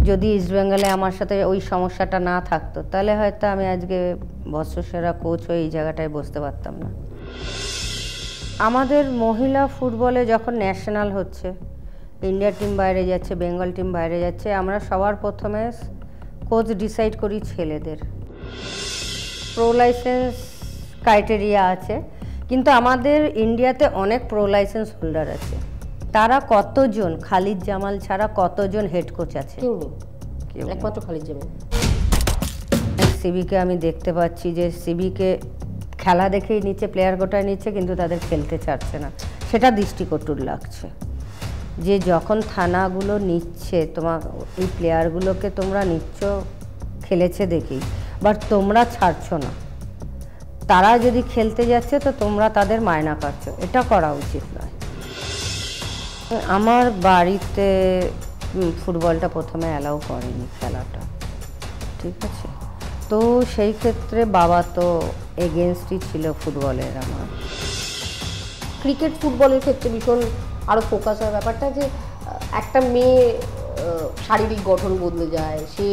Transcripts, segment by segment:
যদি ইস্টবেঙ্গলে আমার সাথে ওই সমস্যাটা না থাকতো তাহলে হয়তো আমি আজকে বর্ষসেরা কোচ হয়ে এই জায়গাটায় বসতে পারতাম না। আমাদের মহিলা ফুটবলে যখন ন্যাশনাল হচ্ছে, ইন্ডিয়া টিম বাইরে যাচ্ছে, বেঙ্গল টিম বাইরে যাচ্ছে, আমরা সবার প্রথমে কোচ ডিসাইড করি ছেলেদের। প্রো লাইসেন্স ক্রাইটেরিয়া আছে, কিন্তু আমাদের ইন্ডিয়াতে অনেক প্রো লাইসেন্স হোল্ডার আছে। তারা কতজন, খালিদ জামাল ছাড়া কতজন হেড কোচ আছে? কেউ নেই, একমাত্র খালিদ জামাল। সিবিকে আমি দেখতে পাচ্ছি যে সিবিকে খেলা দেখেই নিচ্ছে, প্লেয়ার গোটায় নিচ্ছে, কিন্তু তাদের খেলতে চাচ্ছে না। সেটা দৃষ্টিকটুর লাগছে যে যখন থানাগুলো নিচ্ছে, তোমার এই প্লেয়ারগুলোকে তোমরা নিচ্ছ খেলেছে দেখেই, বাট তোমরা ছাড়ছো না। তারা যদি খেলতে যাচ্ছে তো তোমরা তাদের মায়না কাটছো, এটা করা উচিত নয়। আমার বাড়িতে ফুটবলটা প্রথমে অ্যালাউ করেনি খেলাটা, ঠিক আছে? তো সেই ক্ষেত্রে বাবা তো এগেনস্টই ছিল ফুটবলের। আমার ক্রিকেট ফুটবলের ক্ষেত্রে ভীষণ আরও ফোকাস হয় ব্যাপারটা যে একটা মেয়ে শারীরিক গঠন বদলে যায়, সে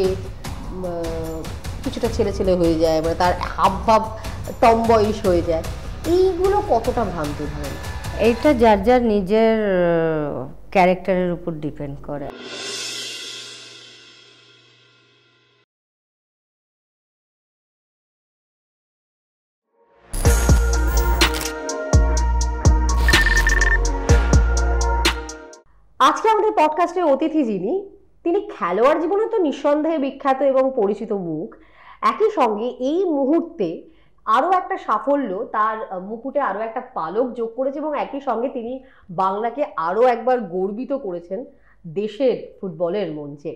কিছুটা ছেলে ছেলে হয়ে যায়, মানে তার হাবভাব টমবয়িশ হয়ে যায়। এইগুলো কতটা ভ্রান্ত ধারণা? এইটা যার যার নিজের ক্যারেক্টারের উপর ডিপেন্ড করে। আজকে আমাদের পডকাস্টের অতিথি যিনি, তিনি খেলোয়াড় জীবনে তো নিঃসন্দেহে বিখ্যাত এবং পরিচিত মুখ, একই সঙ্গে এই মুহূর্তে আরও একটা সাফল্য তার মুকুটে আরও একটা পালক যোগ করেছে, এবং একই সঙ্গে তিনি বাংলাকে আরও একবার গর্বিত করেছেন দেশের ফুটবলের মঞ্চে।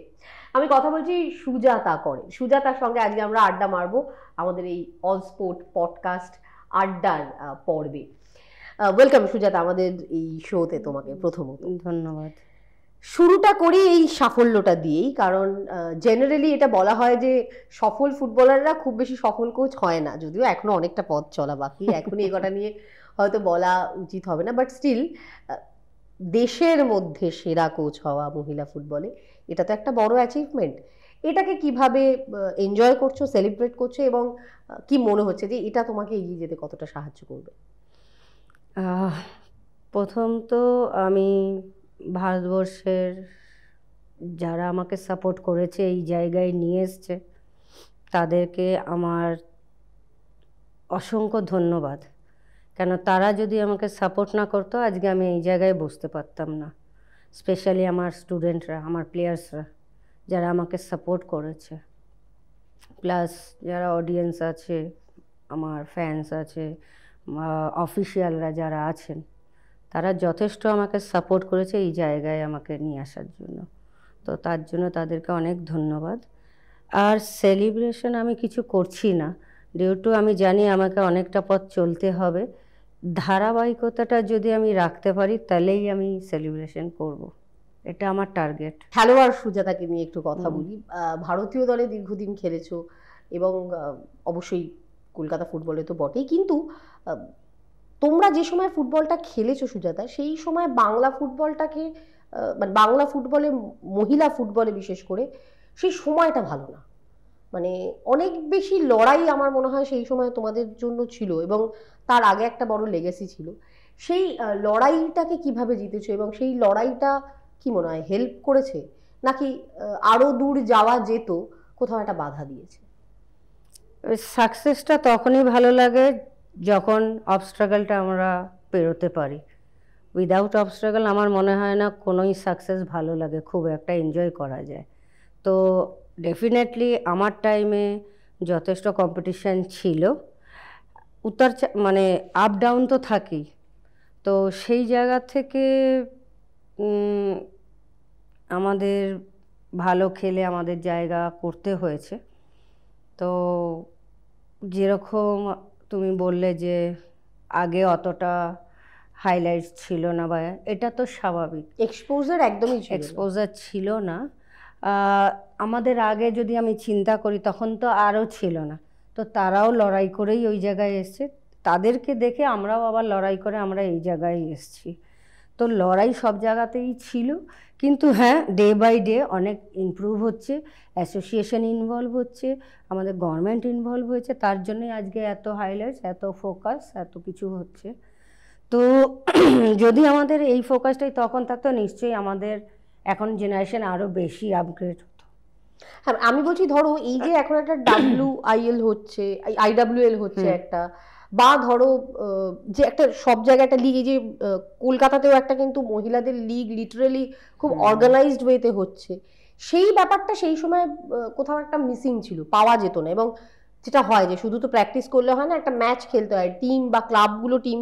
আমি কথা বলছি সুজাতা করের। সুজাতার সঙ্গে আজকে আমরা আড্ডা মারবো আমাদের এই অল স্পোর্ট পডকাস্ট আড্ডার পর্বে। ওয়েলকাম সুজাতা আমাদের এই শোতে তোমাকে। প্রথমত ধন্যবাদ। শুরুটা করি এই সাফল্যটা দিয়েই, কারণ জেনারেলি এটা বলা হয় যে সফল ফুটবলাররা খুব বেশি সফল কোচ হয় না, যদিও এখনো অনেকটা পথ চলা বাকি, এখনই এই কথা নিয়ে হয়তো বলা উচিত হবে না, বাট স্টিল দেশের মধ্যে সেরা কোচ হওয়া মহিলা ফুটবলে, এটা তো একটা বড় অ্যাচিভমেন্ট। এটাকে কিভাবে এনজয় করছো, সেলিব্রেট করছো, এবং কি মনে হচ্ছে যে এটা তোমাকে এগিয়ে যেতে কতটা সাহায্য করবে? প্রথম তো আমি ভারতবর্ষের যারা আমাকে সাপোর্ট করেছে, এই জায়গায় নিয়ে এসছে, তাদেরকে আমার অসংখ্য ধন্যবাদ। কেন তারা যদি আমাকে সাপোর্ট না করতো আজকে আমি এই জায়গায় বসতে পারতাম না। স্পেশালি আমার স্টুডেন্টরা, আমার প্লেয়ার্সরা যারা আমাকে সাপোর্ট করেছে, প্লাস যারা অডিয়েন্স আছে, আমার ফ্যান্স আছে, অফিসিয়ালরা যারা আছেন, তারা যথেষ্ট আমাকে সাপোর্ট করেছে এই জায়গায় আমাকে নিয়ে আসার জন্য। তো তার জন্য তাদেরকে অনেক ধন্যবাদ। আর সেলিব্রেশন আমি কিছু করছি না, ডিউ টু আমি জানি আমাকে অনেকটা পথ চলতে হবে। ধারাবাহিকতাটা যদি আমি রাখতে পারি তাহলেই আমি সেলিব্রেশন করব, এটা আমার টার্গেট। খেলোয়াড় সুজাতাকে নিয়ে একটু কথা বলি। ভারতীয় দলে দীর্ঘদিন খেলেছো এবং অবশ্যই কলকাতা ফুটবলে তো বটেই, কিন্তু তোমরা যে সময় ফুটবলটা খেলেছো সুজাতা, সেই সময় বাংলা ফুটবলটাকে মানে বাংলা ফুটবলে, মহিলা ফুটবলে বিশেষ করে সেই সময়টা ভালো না, মানে অনেক বেশি লড়াই আমার মনে হয় সেই সময় তোমাদের জন্য ছিল, এবং তার আগে একটা বড় লেগেসি ছিল। সেই লড়াইটাকে কিভাবে জিতেছো, এবং সেই লড়াইটা কি মনে হয় হেল্প করেছে, নাকি আরো দূর যাওয়া যেত, কোথাও একটা বাধা দিয়েছে? সাকসেসটা তখনই ভালো লাগে যখন অবস্ট্রাগলটা আমরা পেরোতে পারি। উইদাউট অবস্ট্রাগল আমার মনে হয় না কোনোই সাকসেস ভালো লাগে, খুব একটা এনজয় করা যায়। তো ডেফিনেটলি আমার টাইমে যথেষ্ট কম্পিটিশান ছিল, মানে আপ ডাউন তো থাকেই। তো সেই জায়গা থেকে আমাদের ভালো খেলে আমাদের জায়গা করতে হয়েছে। তো যেরকম তুমি বললে যে আগে অতটা হাইলাইটস ছিল না, বা এটা তো স্বাভাবিক, এক্সপোজার একদমই এক্সপোজার ছিল না। আমাদের আগে যদি আমি চিন্তা করি তখন তো আরও ছিল না, তো তারাও লড়াই করেই ওই জায়গায় এসছে, তাদেরকে দেখে আমরাও আবার লড়াই করে আমরা এই জায়গায় এসছি। তো লড়াই সব জায়গাতেই ছিল, কিন্তু হ্যাঁ ডে বাই ডে অনেক ইমপ্রুভ হচ্ছে, অ্যাসোসিয়েশন ইনভলভ হচ্ছে, আমাদের গভর্নমেন্ট ইনভলভ হয়েছে, তার জন্যই আজকে এত হাইলাইটস, এত ফোকাস, এত কিছু হচ্ছে। তো যদি আমাদের এই ফোকাসটাই তখন থাকতো, নিশ্চয়ই আমাদের এখন জেনারেশন আরও বেশি আপগ্রেড হতো। হ্যাঁ, আমি বলছি ধরো এই যে এখন একটা WIL হচ্ছে, IWL হচ্ছে একটা, বা ধরো যে একটা সব জায়গায় একটা লিগ, এই যে কলকাতাতেও একটা কিন্তু মহিলাদের লিগ লিটারালি খুব অর্গানাইজড ওয়েতে হচ্ছে, সেই ব্যাপারটা সেই সময় কোথাও একটা মিসিং ছিল, পাওয়া যেত না। এবং যেটা হয় যে শুধু তো প্র্যাকটিস করলে হয় না, একটা ম্যাচ খেলতে হয়, টিম বা ক্লাবগুলো টিম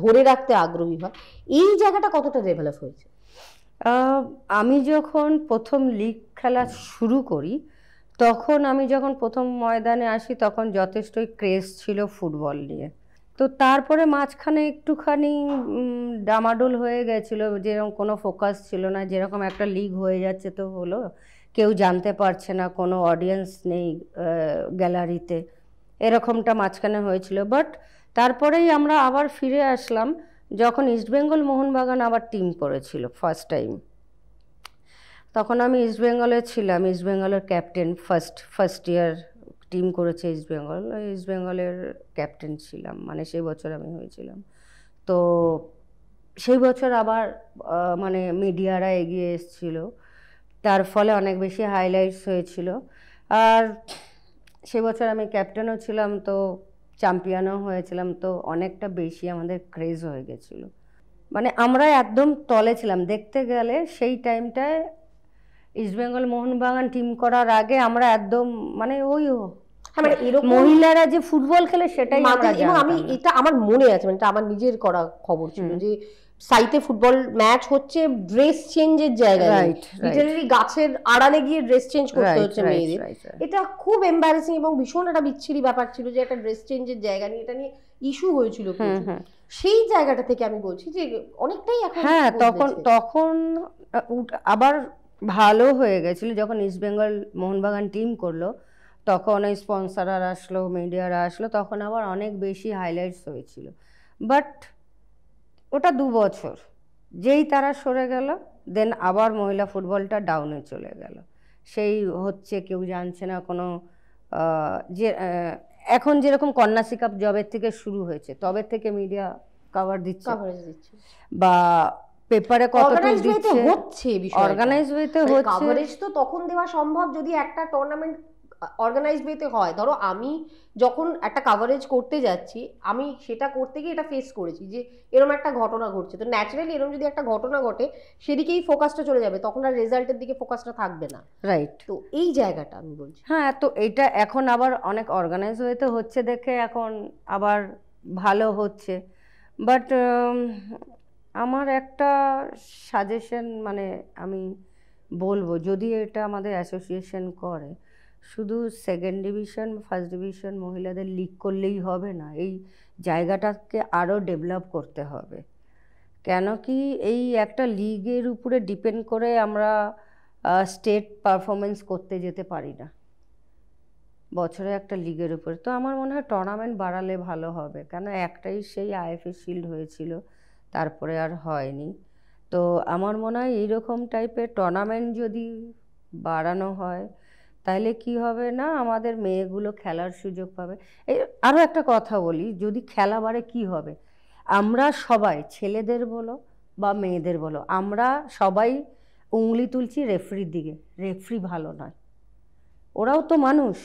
ধরে রাখতে আগ্রহী হয়। এই জায়গাটা কতটা ডেভেলপ হয়েছে? আমি যখন প্রথম লিগ খেলা শুরু করি, তখন আমি যখন প্রথম ময়দানে আসি তখন যথেষ্টই ক্রেজ ছিল ফুটবল নিয়ে। তো তারপরে মাঝখানে একটুখানি ডামাডোল হয়ে গেছিলো, যেরকম কোনো ফোকাস ছিল না, যেরকম একটা লিগ হয়ে যাচ্ছে তো হলো, কেউ জানতে পারছে না, কোনো অডিয়েন্স নেই গ্যালারিতে, এরকমটা মাঝখানে হয়েছিল। বাট তারপরেই আমরা আবার ফিরে আসলাম যখন ইস্টবেঙ্গল মোহনবাগান আবার টিম করেছিল ফার্স্ট টাইম। তখন আমি ইস্টবেঙ্গলে ছিলাম, ইস্টবেঙ্গলের ক্যাপ্টেন, ফার্স্ট ইয়ার টিম করেছে ইস্টবেঙ্গল, ইস্টবেঙ্গলের ক্যাপ্টেন ছিলাম, মানে সেই বছর আমি হয়েছিলাম। তো সেই বছর আবার মানে মিডিয়ারা এগিয়ে এসেছিল, তার ফলে অনেক বেশি হাইলাইটস হয়েছিল। আর সেই বছর আমি ক্যাপ্টেনও ছিলাম, তো চ্যাম্পিয়নও হয়েছিলাম, তো অনেকটা বেশি আমাদের ক্রেজ হয়ে গেছিলো। মানে আমরা একদম তলে ছিলাম দেখতে গেলে। সেই টাইমটায় ইস্টবেঙ্গল মোহনবাগান টিম করার আগে আমরা একদম মানে ওই মানে মহিলারা যে ফুটবল খেলে সেটাই আমরা জানতাম। এবং আমি এটা আমার মনে আছে, মানে এটা আমার নিজের করা খবর ছিল যে সাইতে ফুটবল ম্যাচ হচ্ছে, ড্রেস চেঞ্জের জায়গায় লিটারালি গাছের আড়ালে গিয়ে ড্রেস চেঞ্জ করতে হচ্ছে মেয়েদের। এটা খুব এম্বারেসিং এবং ভীষণ একটা বিচ্ছিরি ব্যাপার ছিল যে একটা ড্রেস চেঞ্জের জায়গা নিয়ে এটা niye ইস্যু হয়েছিল প্রচুর। সেই জায়গাটা থেকে আমি বলছি যে অনেকটাই এখন হ্যাঁ তখন আবার ভালো হয়ে গেছিল যখন ইস্টবেঙ্গল মোহনবাগান টিম করলো, তখন ওই স্পন্সররা আসলো, মিডিয়ারা আসলো, তখন আবার অনেক বেশি হাইলাইটস হয়েছিল। বাট ওটা 2 বছর, যেই তারা সরে গেল দেন আবার মহিলা ফুটবলটা ডাউনে চলে গেল। সেই হচ্ছে কেউ জানছে না কোনো যে এখন যেরকম কন্যাশ্রী কাপ জবের থেকে শুরু হয়েছে তবে থেকে মিডিয়া কভারেজ দিচ্ছে, বা পেপারে কতটুকু দিচ্ছে, অর্গানাইজ ওয়েতে হচ্ছে। কভারেজ তো তখন দেওয়া সম্ভব যদি একটা টুর্নামেন্ট অর্গানাইজড ওয়েতে হয়। ধরো আমি যখন একটা কভারেজ করতে যাচ্ছি, আমি সেটা করতে গিয়ে এটা ফেস করেছি যে এরকম একটা ঘটনা ঘটছে, তো ন্যাচারালি এরকম যদি একটা ঘটনা ঘটে সেদিকেই ফোকাসটা চলে যাবে, তখন আর রেজাল্টের দিকে ফোকাসটা থাকবে না। রাইট, তো এই জায়গাটা আমি বলছি। হ্যাঁ, তো এটা এখন আবার অনেক অর্গানাইজ ওয়েতে হচ্ছে দেখে এখন আবার ভালো হচ্ছে। বাট আমার একটা সাজেশন, মানে আমি বলবো যদি এটা আমাদের অ্যাসোসিয়েশন করে, শুধু সেকেন্ড ডিভিশন ফার্স্ট ডিভিশন মহিলাদের লিগ করলেই হবে না, এই জায়গাটাকে আরও ডেভেলপ করতে হবে। কেন কি এই একটা লিগের উপরে ডিপেন্ড করে আমরা স্টেট পারফরমেন্স করতে যেতে পারি না বছরে একটা লিগের উপরে। তো আমার মনে হয় টুর্নামেন্ট বাড়ালে ভালো হবে, কেন একটাই সেই IFA শিল্ড হয়েছিল, তারপরে আর হয়নি। তো আমার মনে হয় এইরকম টাইপের টুর্নামেন্ট যদি বাড়ানো হয় তাহলে কি হবে না, আমাদের মেয়েগুলো খেলার সুযোগ পাবে। এই আরও একটা কথা বলি, যদি খেলা বাড়ে কি হবে, আমরা সবাই ছেলেদের বলো বা মেয়েদের বলো, আমরা সবাই উংলি তুলছি রেফারির দিকে, রেফারি ভালো নয়, ওরাও তো মানুষ,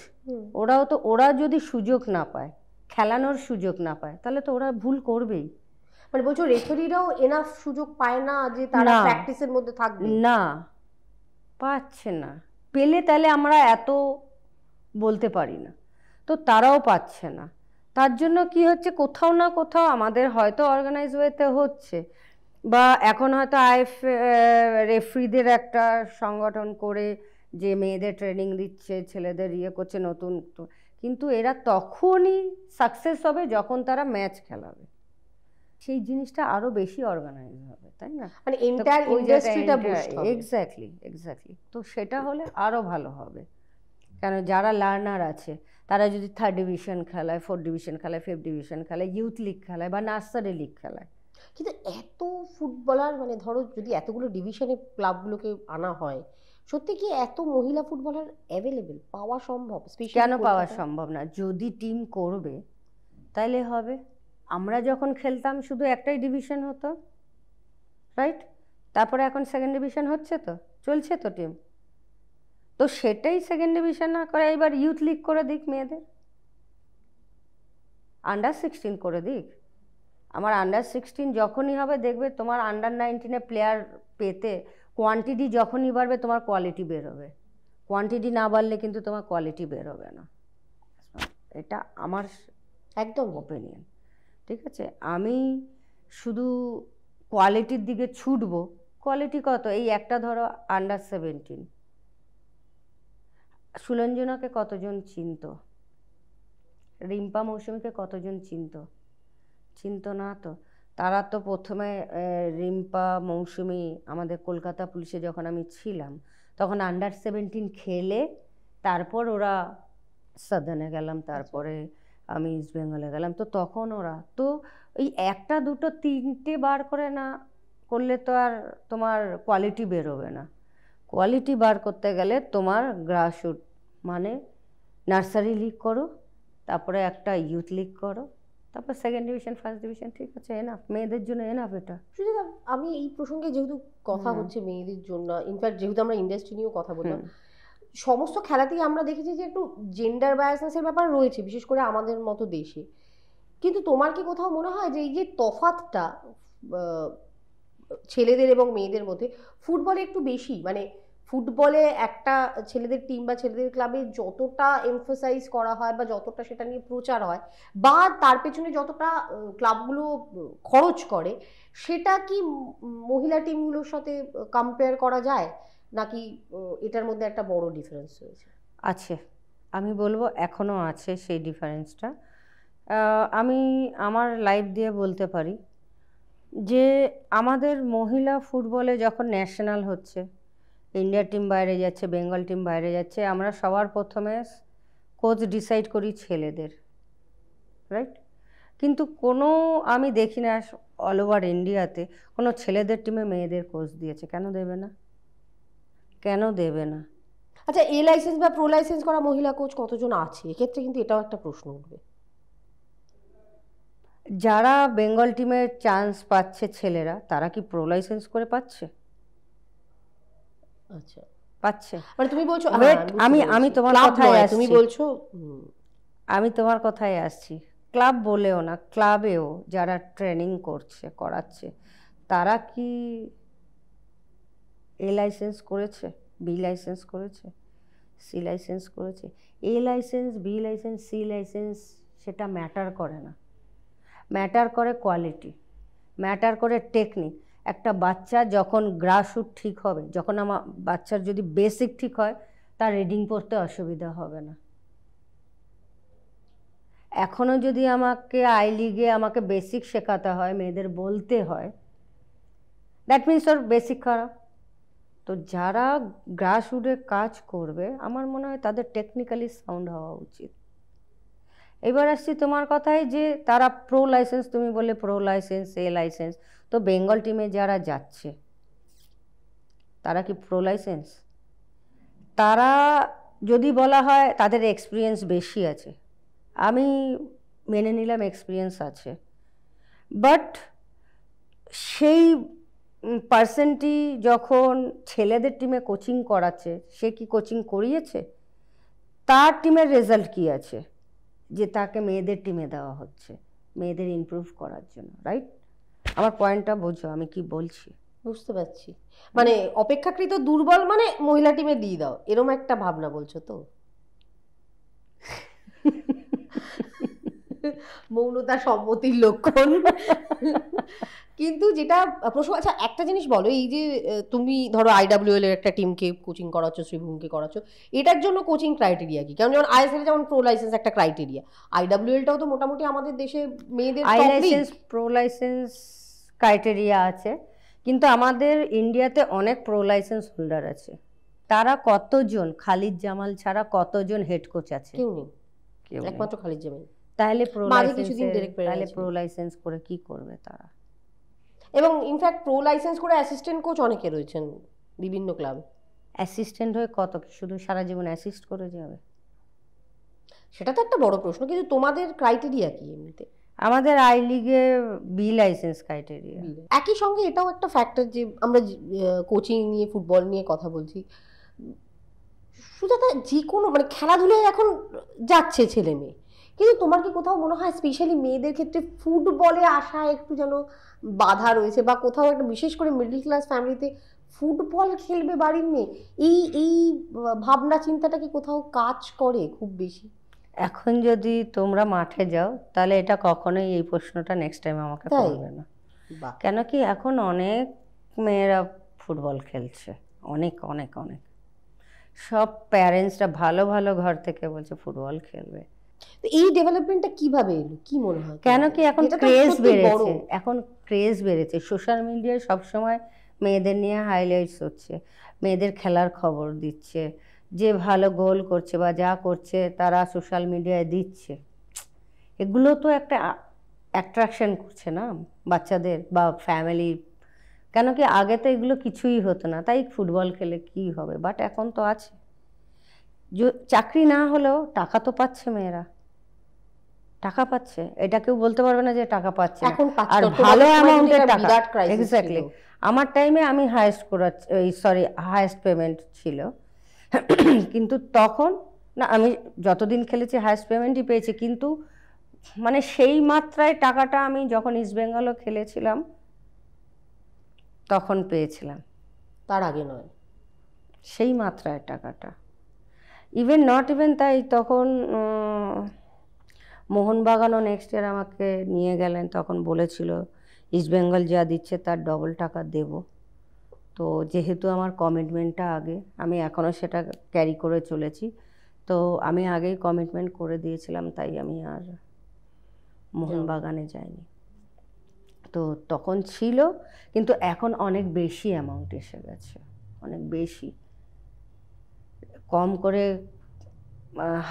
ওরা যদি সুযোগ না পায়, খেলানোর সুযোগ না পায়, তাহলে তো ওরা ভুল করবেই। মানে বলছো রেফারিরাও এনাফ সুযোগ পায় না যে তারা প্র্যাকটিসের মধ্যে থাকবে? না, পাচ্ছে না, পেলে তাহলে আমরা এত বলতে পারি না, তো তারাও পাচ্ছে না। তার জন্য কি হচ্ছে, কোথাও না কোথাও আমাদের হয়তো অর্গানাইজ ওয়েতে হচ্ছে, বা এখন হয়তো রেফারিদের একটা সংগঠন করে যে মেয়েদের ট্রেনিং দিচ্ছে, ছেলেদের করছে নতুন, কিন্তু এরা তখনই সাকসেস হবে যখন তারা ম্যাচ খেলাবে, সেই জিনিসটা আরো বেশি অর্গানাইজ হবে, তাই না? মানে এন্টায়ার ইন্ডাস্ট্রিটা বুস্ট হবে। এক্স্যাক্টলি। তো সেটা হলে আরো ভালো হবে, কারণ যারা লার্নার আছে তারা যদি 3rd ডিভিশন খেলায়, 4th ডিভিশন খেলায়, 5th ডিভিশন খেলায়, ইউথ লিগ খেলায় বা নার্সারি লিগ খেলায়, কিন্তু এত ফুটবলার, মানে ধরো যদি এতগুলো ডিভিশনে ক্লাবগুলোকে আনা হয়, সত্যি কি এত মহিলা ফুটবলার অ্যাভেলেবেল পাওয়া সম্ভব? কেন পাওয়া কলকাতায় সম্ভব না? যদি টিম করবে তাইলে হবে। আমরা যখন খেলতাম শুধু একটাই ডিভিশন হতো, রাইট? তারপরে এখন সেকেন্ড ডিভিশন হচ্ছে, তো চলছে তো টিম। তো সেটাই সেকেন্ড ডিভিশন না করে এবার ইউথ লিগ করে দিক, মেয়েদের আন্ডার 16 করে দিক। আমার আন্ডার 16 যখনই হবে দেখবে তোমার আন্ডার 19-এ প্লেয়ার পেতে কোয়ান্টিটি যখনই বাড়বে তোমার কোয়ালিটি বেরোবে। কোয়ান্টিটি না বাড়লে কিন্তু তোমার কোয়ালিটি বেরোবে না। এটা আমার একদম ওপিনিয়ন, ঠিক আছে? আমি শুধু কোয়ালিটির দিকে ছুটবো। কোয়ালিটি কত? এই একটা ধরো আন্ডার 17, সুলঞ্জনাকে কতজন চিনত? রিম্পা মৌসুমীকে কতজন চিনত না তো। তারা তো প্রথমে রিম্পা মৌসুমী আমাদের কলকাতা পুলিশে যখন আমি ছিলাম তখন আন্ডার 17 খেলে তারপর ওরা সাদার্নে গেলাম, তারপরে আমি ইস্ট বেঙ্গলে গেলাম। তো তখন ওরা তো ওই একটা দুটো তিনটে বার করে না করলে তো আর তোমার কোয়ালিটি বেরোবে না। কোয়ালিটি বার করতে গেলে তোমার গ্রাসরুট মানে নার্সারি লিগ করো, তারপরে একটা ইউথ লিগ করো, তারপর সেকেন্ড ডিভিশন, ফার্স্ট ডিভিশন, ঠিক আছে? এনাফ, মেয়েদের জন্য এনাফ এটা। সুজিতা, আমি এই প্রসঙ্গে যেহেতু কথা হচ্ছে মেয়েদের জন্য, ইনফ্যাক্ট যেহেতু আমরা ইন্ডাস্ট্রি নিয়েও কথা বললাম, সমস্ত খেলাতেই আমরা দেখেছি যে একটু জেন্ডার বায়াসনেসের ব্যাপার রয়েছে, বিশেষ করে আমাদের মতো দেশে। কিন্তু তোমার কি কোথাও মনে হয় যে এই যে তফাৎটা ছেলেদের এবং মেয়েদের মধ্যে ফুটবলে একটু বেশি, মানে ফুটবলে একটা ছেলেদের টিম বা ছেলেদের ক্লাবে যতটা এমফাসাইজ করা হয় বা যতটা সেটা নিয়ে প্রচার হয় বা তার পেছনে যতটা ক্লাবগুলো খরচ করে, সেটা কি মহিলা টিমগুলোর সাথে কম্পেয়ার করা যায়, নাকি এটার মধ্যে একটা বড় ডিফারেন্স রয়েছে? আছে, আমি বলবো এখনও আছে সেই ডিফারেন্সটা। আমি আমার লাইফ দিয়ে বলতে পারি যে আমাদের মহিলা ফুটবলে যখন ন্যাশনাল হচ্ছে, ইন্ডিয়া টিম বাইরে যাচ্ছে, বেঙ্গল টিম বাইরে যাচ্ছে, আমরা সবার প্রথমে কোচ ডিসাইড করি ছেলেদের, রাইট? কিন্তু কোনো আমি দেখি না অল ওভার ইন্ডিয়াতে কোনো ছেলেদের টিমে মেয়েদের কোচ দিয়েছে। কেন দেবে না? কেন দেবে না? আচ্ছা, এ লাইসেন্স বা প্রো লাইসেন্স করা মহিলা কোচ কতজন আছে? এক্ষেত্রে কিন্তু এটাও একটা প্রশ্ন উঠবে। যারা বেঙ্গল টিমের চান্স পাচ্ছে ছেলেরা, তারা কি প্রো লাইসেন্স করে পাচ্ছে? আচ্ছা, পাচ্ছে। মানে তুমি বলছো, আমি তোমার কথায় আসছি, তুমি বলছো আমি তোমার কথায় আসছি। ক্লাব বলেও না, ক্লাবেও যারা ট্রেনিং করাচ্ছে তারা কি এ লাইসেন্স করেছে, বি লাইসেন্স করেছে, সি লাইসেন্স করেছে? A license, B license, C license সেটা ম্যাটার করে না। ম্যাটার করে কোয়ালিটি, ম্যাটার করে টেকনিক। একটা বাচ্চা যখন গ্রাসরুট ঠিক হবে, যখন আমার বাচ্চার যদি বেসিক ঠিক হয়, তার রিডিং পড়তে অসুবিধা হবে না। এখনও যদি আমাকে আই লিগে আমাকে বেসিক শেখাতে হয়, মেয়েদের বলতে হয়, দ্যাট মিনস ওর বেসিক খারাপ। তো যারা গ্রাসরুটে কাজ করবে আমার মনে হয় তাদের টেকনিক্যালি সাউন্ড হওয়া উচিত। এবার আসছি তোমার কথায় যে তারা প্রো লাইসেন্স, তুমি বললে প্রো লাইসেন্স, এ লাইসেন্স, তো বেঙ্গল টিমে যারা যাচ্ছে তারা কি প্রো লাইসেন্স? তারা যদি বলা হয় তাদের এক্সপিরিয়েন্স বেশি আছে, আমি মেনে নিলাম এক্সপিরিয়েন্স আছে, বাট সেই পার্সনটি যখন ছেলেদের টিমে কোচিং করাচ্ছে, সে কি কোচিং করিয়েছে? তার টিমের রেজাল্ট কি আছে যে তাকে মেয়েদের টিমে দেওয়া হচ্ছে মেয়েদের ইমপ্রুভ করার জন্য, রাইট? আমার পয়েন্টটা বোঝো আমি কি বলছি? বুঝতে পারছি, মানে অপেক্ষাকৃত দুর্বল মানে মহিলা টিমে দিয়ে দাও, এরকম একটা ভাবনা বলছো তো? মৌনতা সম্মতির লক্ষণ। কিন্তু যেটা প্রশ্ন, আচ্ছা একটা জিনিস বলো, এই যে তুমি ধরো আইডব্লিউএল এর একটা টিমকে কোচিং করাচ্ছ, শ্রীভূমকে করাচ্ছ, এটার জন্য কোচিং ক্রাইটেরিয়া কি? কারণ যেমন আইএসএল যেমন প্রো লাইসেন্স একটা ক্রাইটেরিয়া, আইডব্লিউএলটাও তো মোটামুটি আমাদের দেশে মেয়েদের I licence, pro licence criteria আছে, কিন্তু আমাদের ইন্ডিয়াতে অনেক প্রো লাইসেন্স হোল্ডার আছে। তারা কতজন? খালিদ জামাল ছাড়া কতজন হেড কোচ আছে? কেউ নেই, একমাত্র খালিদ জামাল। তাহলে প্রো লাইসেন্স করে কি করবে তারা? এবং ইনফ্যাক্ট প্রো লাইসেন্স করে অ্যাসিস্ট্যান্ট কোচ অনেকে রয়েছেন বিভিন্ন ক্লাবে। অ্যাসিস্ট্যান্ট হয়ে কত কি শুধু সারা জীবন অ্যাসিস্ট করে যাবে? সেটা তো একটা বড় প্রশ্ন, কিন্তু তোমাদের ক্রাইটেরিয়া কি এমনিতে? আমাদের আই লিগে বি লাইসেন্স ক্রাইটেরিয়া। একই সঙ্গে এটাও একটা ফ্যাক্টর যে আমরা কোচিং নিয়ে, ফুটবল নিয়ে কথা বলছি, সুজাতা যে কোনো মানে খেলাধুলায় এখন যাচ্ছে ছেলে মেয়ে, কিন্তু তোমার কি কোথাও মনে হয় স্পেশালি মেয়েদের ক্ষেত্রে ফুটবলে আসা একটু যেন বাধা রয়েছে, বা কোথাও একটা বিশেষ করে মিডল ক্লাস ফ্যামিলিতে ফুটবল খেলবে বাড়ির মেয়ে, এই এই ভাবনা চিন্তাটা কি কোথাও কাজ করে খুব বেশি? এখন যদি তোমরা মাঠে যাও তাহলে এটা কখনোই এই প্রশ্নটা নেক্সট টাইম আমাকে করবে না। কেন কি এখন অনেক মেয়েরা ফুটবল খেলছে, অনেক অনেক অনেক, সব প্যারেন্টসরা ভালো ভালো ঘর থেকে বলছে ফুটবল খেলবে। এই ডেভেলপমেন্টটা কিভাবে এলো কি মনে হয়? কেন কি এখন ক্রেজ বেড়েছে, এখন ক্রেজ বেড়েছে, সোশ্যাল মিডিয়ায় সবসময় মেয়েদের নিয়ে হাইলাইটস হচ্ছে, মেয়েদের খেলার খবর দিচ্ছে, যে ভালো গোল করছে বা যা করছে তারা সোশ্যাল মিডিয়ায় দিচ্ছে। এগুলো তো একটা অ্যাট্রাকশন করছে না বাচ্চাদের বা ফ্যামিলি। কেন কি আগে তো এগুলো কিছুই হতো না, তাই ফুটবল খেলে কি হবে, বাট এখন তো আছে। চাকরি না হলেও টাকা তো পাচ্ছে মেয়েরা, টাকা পাচ্ছে, এটা কেউ বলতে পারবে না যে টাকা পাচ্ছে না, আর ভালো অ্যামাউন্টের টাকা। এক্স্যাক্টলি, আমার টাইমে আমি হায়েস্ট পেমেন্ট ছিল, কিন্তু তখন না, আমি যতদিন খেলেছি হায়েস্ট পেমেন্টই পেয়েছি, কিন্তু মানে সেই মাত্রায় টাকাটা আমি যখন ইস্ট বেঙ্গলও খেলেছিলাম তখন পেয়েছিলাম, তার আগে নয়, সেই মাত্রায় টাকাটা নট ইভেন তাই। তখন মোহনবাগানও নেক্সট ইয়ার আমাকে নিয়ে গেলেন, তখন বলেছিল ইস্ট বেঙ্গল যা দিচ্ছে তার ডবল টাকা দেব। তো যেহেতু আমার কমিটমেন্টটা আগে, আমি এখনও সেটা ক্যারি করে চলেছি, তো আমি আগেই কমিটমেন্ট করে দিয়েছিলাম, তাই আমি আর মোহনবাগানে যাইনি। তো তখন ছিল, কিন্তু এখন অনেক বেশি অ্যামাউন্ট এসে গেছে, অনেক বেশি, কম করে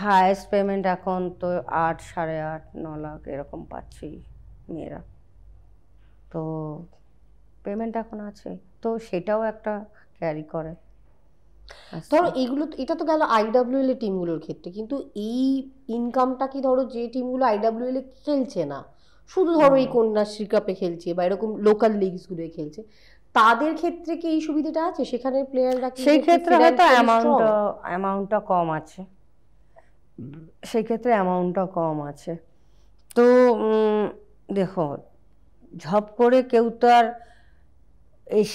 হায়েস্ট পেমেন্ট এখন তো 8, 8.5, 9 লাখ এরকম পাচ্ছি মেয়েরা। তো পেমেন্ট এখন আছে, তো সেটাও একটা ক্যারি করে। ধরো এগুলো, এটা তো গেল আইডব্লিউএল এর টিমগুলোর ক্ষেত্রে, কিন্তু এই ইনকামটা কি ধরো যে টিমগুলো আইডব্লিউএল এ খেলছে না, শুধু ধরো এই কন্যাশ্রী কাপে খেলছে বা এরকম লোকাল লিগসগুলোয় খেলছে, তাদের ক্ষেত্রে কি এই সুবিধাটা আছে? সেখানে প্লেয়াররা কি সেই ক্ষেত্রে হয়তো অ্যামাউন্টটা কম আছে, সেই ক্ষেত্রে অ্যামাউন্টটা কম আছে। তো দেখো, ঝপ করে কেউ তো আর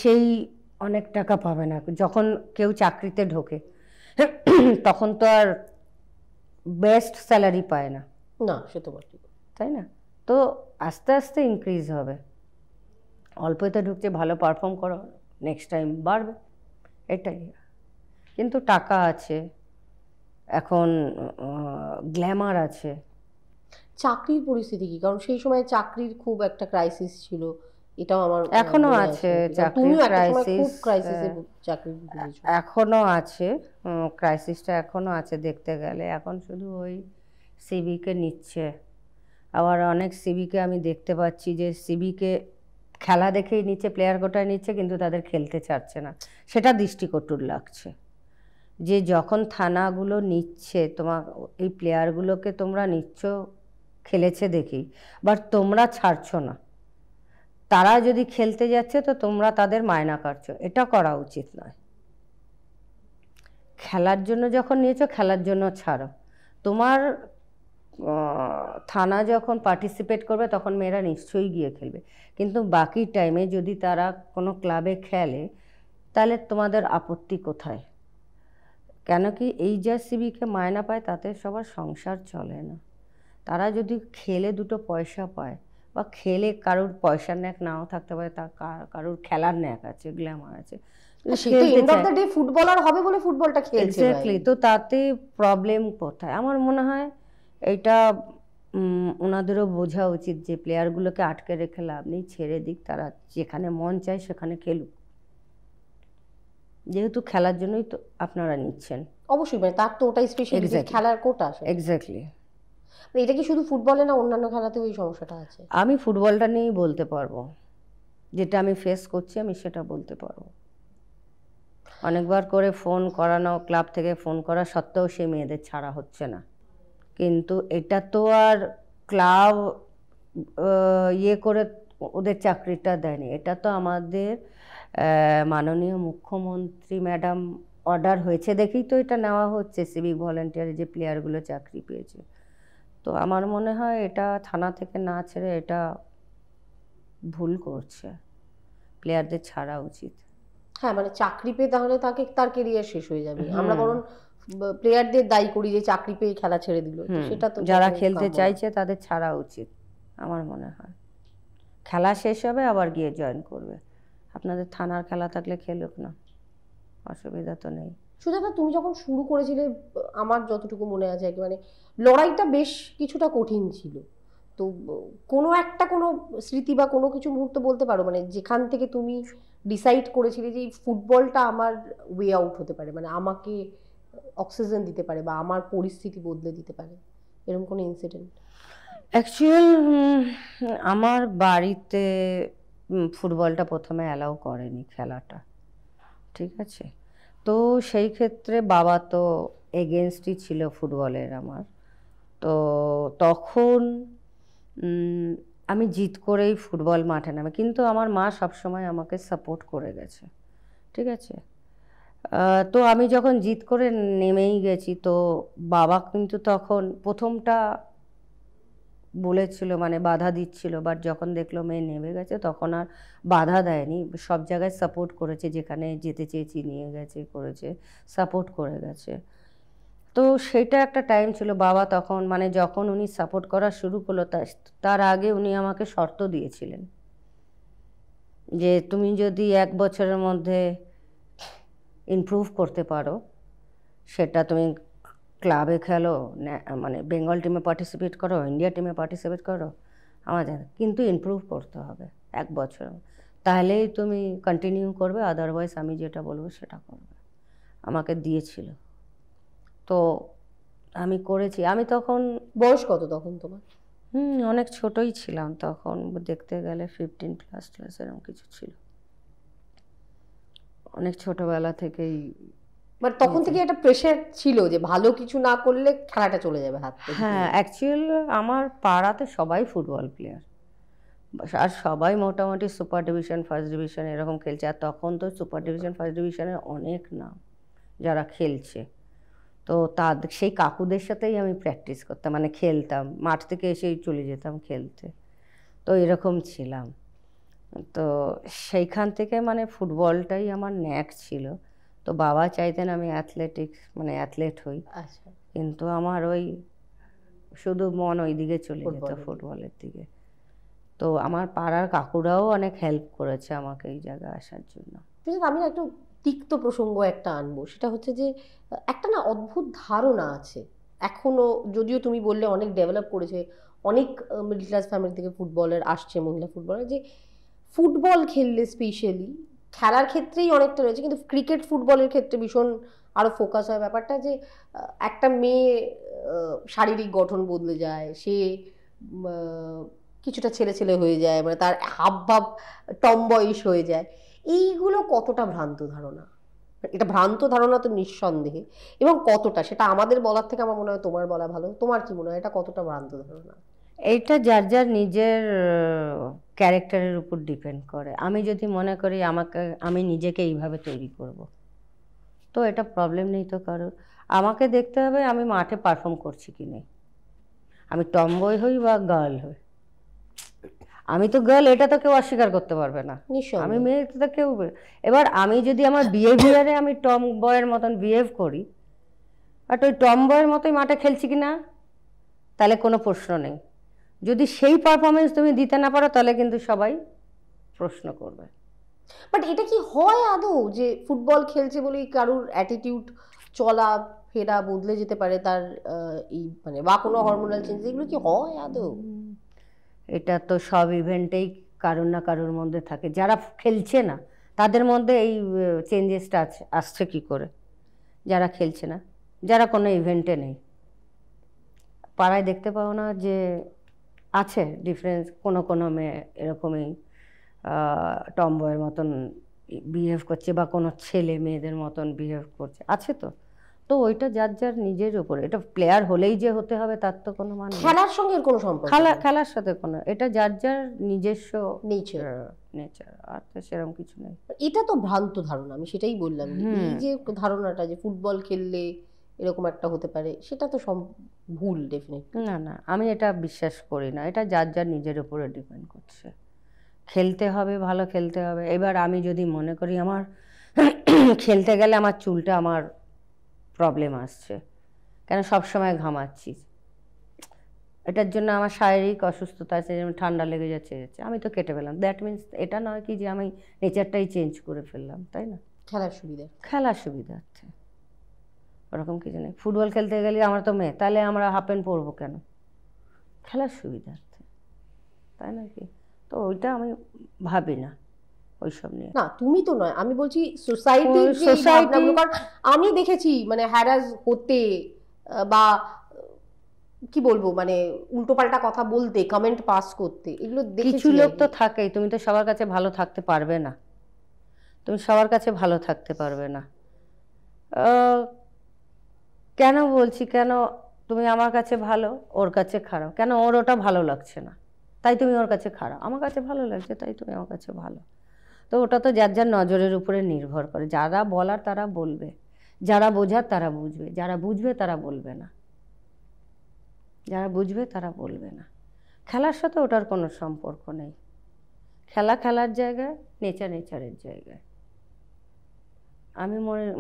সেই অনেক টাকা পাবে না। যখন কেউ চাকরিতে ঢোকে তখন তো আর বেস্ট স্যালারি পায় না, না সে তো বটে, তাই না? তো আস্তে আস্তে ইনক্রিজ হবে, অল্পতে ঢুকছে, ভালো পারফর্ম করো, নেক্সট টাইম বাড়বে, এটাই। কিন্তু টাকা আছে, এখন গ্ল্যামার আছে। চাকরির পরিস্থিতি কি? কারণ সেই সময় চাকরির খুব একটা ক্রাইসিস ছিল, এটাও আমার এখনো আছে চাকরির ক্রাইসিস, এখনো আছে ক্রাইসিসটা, এখনো আছে দেখতে গেলে। এখন শুধু ওই সিভিকে নিচ্ছে, আবার অনেক সিভিকে আমি দেখতে পাচ্ছি যে সিভিকে খেলা দেখেই নিচ্ছে, প্লেয়ার কোটায় নিচ্ছে, কিন্তু তাদের খেলতে চাচ্ছে না, সেটা দৃষ্টিকটুর লাগছে। যে যখন থানাগুলো নিচ্ছে, তোমার এই প্লেয়ারগুলোকে তোমরা নিচ্ছ খেলেছে দেখেই, বাট তোমরা ছাড়ছো না, তারা যদি খেলতে যাচ্ছে তো তোমরা তাদের মায়না কাটছো, এটা করা উচিত নয়। খেলার জন্য যখন নিয়েছো, খেলার জন্য ছাড়ো। তোমার থানা যখন পার্টিসিপেট করবে তখন মেয়েরা নিশ্চয়ই গিয়ে খেলবে, কিন্তু বাকি টাইমে যদি তারা কোনো ক্লাবে খেলে তাহলে তোমাদের আপত্তি কোথায়? কেন কি এই যা সিবিকে মায়না পায় তাতে সবার সংসার চলে না। তারা যদি খেলে দুটো পয়সা পায়, বা খেলে কারোর পয়সার ন্যাক নাও থাকতে পারে, তা কারোর খেলার ন্যাক আছে, গ্ল্যামার আছে, ফুটবলার হবে বলে ফুটবলটা খেলছে, এক্স্যাক্টলি। তো তাতে প্রবলেম কোথায়? আমার মনে হয় এটা ওনাদেরও বোঝা উচিত যে প্লেয়ারগুলোকে আটকে রেখে লাভ নেই, ছেড়ে দিক, তারা যেখানে মন চায় সেখানে খেলুক, যেহেতু খেলার জন্যই তো আপনারা নিচ্ছেন। অবশ্যই, মানে তার তো ওটাই স্পেশালি খেলার কোটা। এক্স্যাক্টলি। এটা কি শুধু ফুটবলে না, অন্যান্য খেলাতেও এই সমস্যাটা আছে? আমি ফুটবলটা নিয়েই বলতে পারবো, যেটা আমি ফেস করছি আমি সেটা বলতে পারবো। অনেকবার করে ফোন করানো, ক্লাব থেকে ফোন করা সত্ত্বেও সেই মেয়েদের ছাড়া হচ্ছে না। কিন্তু এটা তো আর ক্লাব ইয়ে করে ওদের চাকরিটা দেয়নি, এটা তো আমাদের মাননীয় মুখ্যমন্ত্রী ম্যাডাম অর্ডার হয়েছে দেখেই তো এটা নেওয়া হচ্ছে, সিভিক ভলেন্টিয়ারে যে প্লেয়ারগুলো চাকরি পেয়েছে। তো আমার মনে হয় এটা থানা থেকে না ছেড়ে এটা ভুল করছে, প্লেয়ারদের ছাড়া উচিত। হ্যাঁ, মানে চাকরি পেয়ে তাহলে তার কেরিয়ার শেষ হয়ে যাবে। আমরা বরং প্লেয়ারদের দায়ী করি যে চাকরি পেয়ে খেলা ছেড়ে দিল, সেটা তো যারা খেলতে চাইছে তাদের ছাড়া উচিত আমার মনে হয়। খেলা শেষ হবে আবার গিয়ে জয়েন করবে, আপনাদের থানার খেলা থাকলে খেলুক না, অসুবিধা তো নেই। সুজাতা, তুমি যখন শুরু করেছিলে আমার যতটুকু মনে আছে মানে লড়াইটা বেশ কিছুটা কঠিন ছিল। তো কোনো স্মৃতি বা কোনো কিছু মুহূর্ত বলতে পারো মানে যেখান থেকে তুমি ডিসাইড করেছিলে যে এই ফুটবলটা আমার ওয়ে আউট হতে পারে, মানে আমাকে অক্সিজেন দিতে পারে বা আমার পরিস্থিতি বদলে দিতে পারে, এরকম কোনো ইনসিডেন্ট? অ্যাকচুয়াল আমার বাড়িতে ফুটবলটা প্রথমে অ্যালাউ করেনি খেলাটা, ঠিক আছে। তো সেই ক্ষেত্রে বাবা তো এগেনস্টই ছিল ফুটবলের আমার। তো তখন আমি জিদ করেই ফুটবল মাঠে নামে, কিন্তু আমার মা সবসময় আমাকে সাপোর্ট করে গেছে, ঠিক আছে। তো আমি যখন জিদ করে নেমেই গেছি, তো বাবা কিন্তু তখন প্রথমটা বলেছিল মানে বাধা দিচ্ছিল, বাট যখন দেখলো মেয়ে নেমে গেছে তখন আর বাধা দেয়নি, সব জায়গায় সাপোর্ট করেছে, যেখানে যেতে চেয়েছি নিয়ে গেছে, করেছে, সাপোর্ট করে গেছে। তো সেটা একটা টাইম ছিল, বাবা তখন মানে যখন উনি সাপোর্ট করা শুরু করলো তার আগে উনি আমাকে শর্ত দিয়েছিলেন যে তুমি যদি 1 বছরের মধ্যে ইমপ্রুভ করতে পারো, সেটা তুমি ক্লাবে খেলো, মানে বেঙ্গল টিমে পার্টিসিপেট করো, ইন্ডিয়া টিমে পার্টিসিপেট করো, আমাদের কিন্তু ইমপ্রুভ করতে হবে 1 বছর, তাহলেই তুমি কন্টিনিউ করবে, আদারওয়াইজ আমি যেটা বলবো সেটা করবে। আমাকে দিয়েছিল, তো আমি করেছি। আমি তখন বয়স কত তখন তোমার? অনেক ছোটই ছিলাম তখন, দেখতে গেলে 15+ এরকম কিছু ছিল, অনেক ছোটবেলা থেকেই। বাট তখন থেকে একটা প্রেশার ছিল যে ভালো কিছু না করলে খেলাটা চলে যাবে হাত থেকে। হ্যাঁ, অ্যাকচুয়াল আমার পাড়াতে সবাই ফুটবল প্লেয়ার, আর সবাই মোটামুটি সুপার ডিভিশন, ফার্স্ট ডিভিশন এরকম খেলছে। আর তখন তো সুপার ডিভিশন, ফার্স্ট ডিভিশনের অনেক নাম যারা খেলছে। তো সেই কাকুদের সাথেই আমি প্র্যাকটিস করতাম, মানে খেলতাম, মাঠ থেকে এসেই চলে যেতাম খেলতে, তো এরকম ছিলাম। তো সেইখান থেকে মানে ফুটবলটাই আমার ন্যাক ছিল। তো বাবা চাইতেন আমি অ্যাথলেট হই, আচ্ছা, কিন্তু আমার ওই শুধু মন ওই দিকে চলে যেত, ফুটবলের দিকে। তো আমার পাড়ার কাকুরাও অনেক হেল্প করেছে আমাকে এই জায়গায় আসার জন্য। আমি একটু তিক্ত প্রসঙ্গ একটা আনবো, সেটা হচ্ছে যে একটা না অদ্ভুত ধারণা আছে এখনো, যদিও তুমি বললে অনেক ডেভেলপ করেছে, অনেক মিডল ক্লাস ফ্যামিলি থেকে ফুটবলার আসছে, মহিলা ফুটবলার, যে ফুটবল খেললে স্পেশালি খেলার ক্ষেত্রেই অনেকটা রয়েছে, কিন্তু ক্রিকেট ফুটবলের ক্ষেত্রে ভীষণ আরো ফোকাস হয় ব্যাপারটা, যে একটা মেয়ে শারীরিক গঠন বদলে যায়, সে কিছুটা ছেলে ছেলে হয়ে যায়, মানে তার হাবভাব টমবয়িশ হয়ে যায়। এইগুলো কতটা ভ্রান্ত ধারণা? এটা ভ্রান্ত ধারণা তো নিঃসন্দেহে, এবং কতটা সেটা আমাদের বলার থেকে আমার মনে হয় তোমার বলা ভালো। তোমার কি মনে হয় এটা কতটা ভ্রান্ত ধারণা? এইটা যার যার নিজের ক্যারেক্টারের উপর ডিপেন্ড করে। আমি যদি মনে করি আমি নিজেকে এইভাবে তৈরি করব, তো এটা প্রবলেম নেই তো কারোর। আমাকে দেখতে হবে আমি মাঠে পারফর্ম করছি কি নেই, আমি টমবয় হই বা গার্ল হই। আমি তো গার্ল, এটা তো কেউ অস্বীকার করতে পারবে না, আমি মেয়ে তো কেউ। এবার আমি যদি আমার বিহেভিয়ারে আমি টম বয়ের মতন বিহেভ করি, বাট ওই টম বয়ের মতোই মাঠে খেলছি কি না, তাহলে কোনো প্রশ্ন নেই। যদি সেই পারফরমেন্স তুমি দিতে না পারো তাহলে কিন্তু সবাই প্রশ্ন করবে। বাট এটা কি হয় আদৌ যে ফুটবল খেলছে বলেই কারুর অ্যাটিটিউড, চলা ফেরা বদলে যেতে পারে, তার এই মানে বা কোনো হরমোনাল চেঞ্জ, এগুলো কি হয় আদৌ? এটা তো সব ইভেন্টেই কারোর না কারোর মধ্যে থাকে, যারা খেলছে না তাদের মধ্যে এই চেঞ্জেসটা আসছে কি করে? যারা খেলছে না, যারা কোনো ইভেন্টে নেই, পাড়ায় দেখতে পাও না যে আছে ডিফারেন্স? কোনো কোনো মেয়ে এরকমই টমবয়ের মতন বিহেভ করছে বা কোনো ছেলে মেয়েদের মতন বিহেভ করছে, আছে তো। তো ওইটা যার যার নিজের উপরে, এটা প্লেয়ার হলেই যে হতে হবে তার তো কোনো মানে নেই। খেলার সঙ্গে এর কোনো সম্পর্ক খেলার সাথে কোনো, এটা যার যার নিজস্ব নেচার। নেচার, আর তো সেরকম কিছু নেই। এটা তো ভ্রান্ত ধারণা, আমি সেটাই বললাম, এই যে ধারণাটা যে ফুটবল খেললে এরকম একটা হতে পারে, সেটা তো ভুল ডেফিনেট। না না, আমি এটা বিশ্বাস করি না, এটা যার যার নিজের উপরে ডিপেন্ড করছে। খেলতে হবে, ভালো খেলতে হবে। এবার আমি যদি মনে করি আমার খেলতে গেলে আমার চুলটা আমার প্রবলেম আসছে, কেন সবসময় ঘামাচ্ছি, এটার জন্য আমার শারীরিক অসুস্থতা আছে, যেমন ঠান্ডা লেগে যাচ্ছে, আমি তো কেটে ফেললাম, দ্যাট মিনস এটা নয় কি যে আমি নেচারটাই চেঞ্জ করে ফেললাম, তাই না? খেলার সুবিধার্থে, ওরকম কিছু নেই। ফুটবল খেলতে গেলে আমরা তো মেয়ে, তাহলে আমরা হাফ প্যান্ট পরবো কেন? খেলার সুবিধার্থে, তাই নাকি? তো ওইটা আমি ভাবি না ওইসব নিয়ে। না, তুমি তো নয়, আমি বলছি সোসাইটি, কারণ আমি দেখেছি মানে হ্যারাস হতে বা কি বলবো মানে উল্টোপাল্টা কথা বলতে, কমেন্ট পাস করতে, এগুলো কিছু লোক তো থাকেই, তুমি তো সবার কাছে ভালো থাকতে পারবে না, তুমি সবার কাছে ভালো থাকতে পারবে না। কেন বলছি, কেন তুমি আমার কাছে ভালো ওর কাছে খারাপ, কেন ওর ওটা ভালো লাগছে না তাই তুমি ওর কাছে খারাপ, আমার কাছে ভালো লাগছে তাই তুমি আমার কাছে ভালো। তো ওটা তো যার যার নজরের উপরে নির্ভর করে, যারা বলার তারা বলবে, যারা বোঝার তারা বুঝবে, যারা বুঝবে তারা বলবে না, যারা বুঝবে তারা বলবে না। খেলার সাথে ওটার কোনো সম্পর্ক নেই, খেলা খেলার জায়গায়, নেচার নেচারের জায়গায়। আমি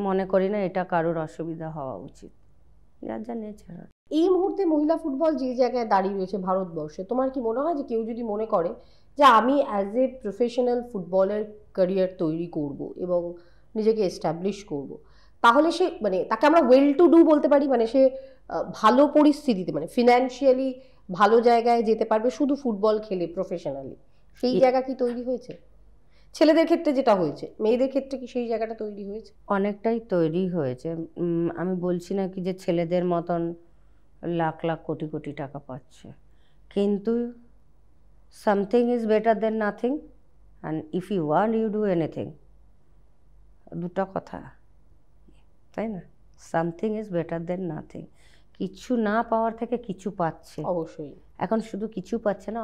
মনে করি না এটা কারোর অসুবিধা হওয়া উচিত, যার যার নেচার। এই মুহূর্তে মহিলা ফুটবল যে জায়গায় দাঁড়িয়ে রয়েছে ভারতবর্ষে, তোমার কি মনে হয় যে কেউ যদি মনে করে যে আমি অ্যাজ এ প্রফেশনাল ফুটবলের ক্যারিয়ার তৈরি করব এবং নিজেকে এস্টাবলিশ করব, তাহলে সে মানে তাকে আমরা ওয়েল টু ডু বলতে পারি, মানে সে ভালো পরিস্থিতিতে মানে ফিনান্সিয়ালি ভালো জায়গায় যেতে পারবে শুধু ফুটবল খেলে প্রফেশনালি, সেই জায়গা কি তৈরি হয়েছে? ছেলেদের ক্ষেত্রে যেটা হয়েছে, মেয়েদের ক্ষেত্রে কি সেই জায়গাটা তৈরি হয়েছে? অনেকটাই তৈরি হয়েছে। আমি বলছি না কি যে ছেলেদের মতন লাখ লাখ কোটি কোটি টাকা পাচ্ছে, কিন্তু something is better than nothing, and if you want you do anything, দুটো কথা, তাই না? Something is better than nothing, কিছু না পাওয়ার থেকে কিছু পাচ্ছে, অবশ্যই। এখন শুধু কিছু পাচ্ছে না,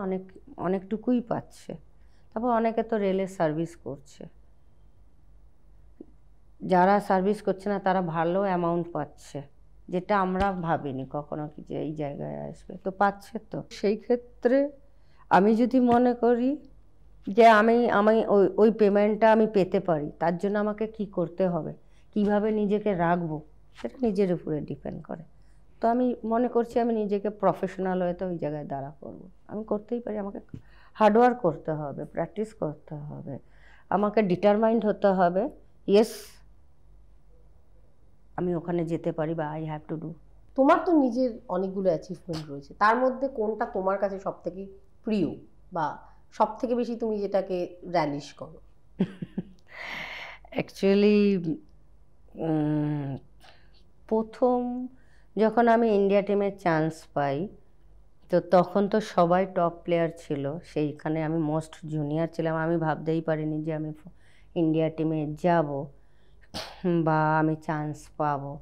অনেকটুকুই পাচ্ছে। তারপর অনেকে তো রেলে সার্ভিস করছে, যারা সার্ভিস করছে না তারা ভালো অ্যামাউন্ট পাচ্ছে, যেটা আমরা ভাবিনি কখনো কি যে এই জায়গায় আসবে, তো পাচ্ছে। তো সেই ক্ষেত্রে আমি যদি মনে করি যে আমি ওই পেমেন্টটা আমি পেতে পারি, তার জন্য আমাকে কি করতে হবে, কিভাবে নিজেকে রাখবো, সেটা নিজের উপরে ডিপেন্ড করে। তো আমি মনে করছি আমি নিজেকে প্রফেশনাল হয়ে তো ওই জায়গায় দাঁড়া করবো, আমি করতেই পারি। আমাকে হার্ডওয়ার্ক করতে হবে, প্র্যাকটিস করতে হবে, আমাকে ডিটারমাইন্ড হতে হবে, ইয়েস আমি ওখানে যেতে পারি বা আই হ্যাভ টু ডু। তোমার তো নিজের অনেকগুলো অ্যাচিভমেন্ট রয়েছে, তার মধ্যে কোনটা তোমার কাছে সব থেকে প্রিয় বা সব থেকে বেশি তুমি যেটাকে র্যালিশ করো? অ্যাকচুয়ালি প্রথম যখন আমি ইন্ডিয়া টিমে চান্স পাই, তো তখন তো সবাই টপ প্লেয়ার ছিল, সেইখানে আমি মোস্ট জুনিয়র ছিলাম, আমি ভাবতেই পারিনি যে আমি ইন্ডিয়া টিমে যাব বা আমি চান্স পাবো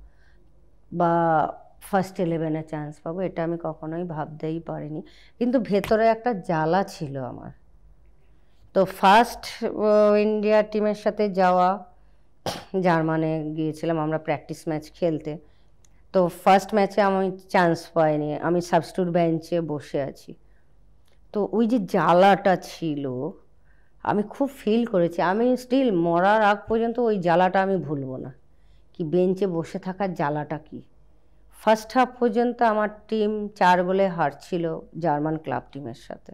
বা ফার্স্ট 11-এ চান্স পাবো, এটা আমি কখনোই ভাবতেই পারিনি। কিন্তু ভেতরে একটা জ্বালা ছিল আমার। তো ফার্স্ট ইন্ডিয়া টিমের সাথে যাওয়া, জার্মানে গিয়েছিলাম আমরা প্র্যাকটিস ম্যাচ খেলতে, তো ফার্স্ট ম্যাচে আমি চান্স পাইনি, আমি সাবস্টিটিউট বেঞ্চে বসে আছি। তো ওই যে জ্বালাটা ছিল আমি খুব ফিল করেছি, আমি স্টিল মরার আগ পর্যন্ত ওই জ্বালাটা আমি ভুলবো না, কি বেঞ্চে বসে থাকার জ্বালাটা কি। ফার্স্ট হাফ পর্যন্ত আমার টিম 4 গোলে হারছিল জার্মান ক্লাব টিমের সাথে,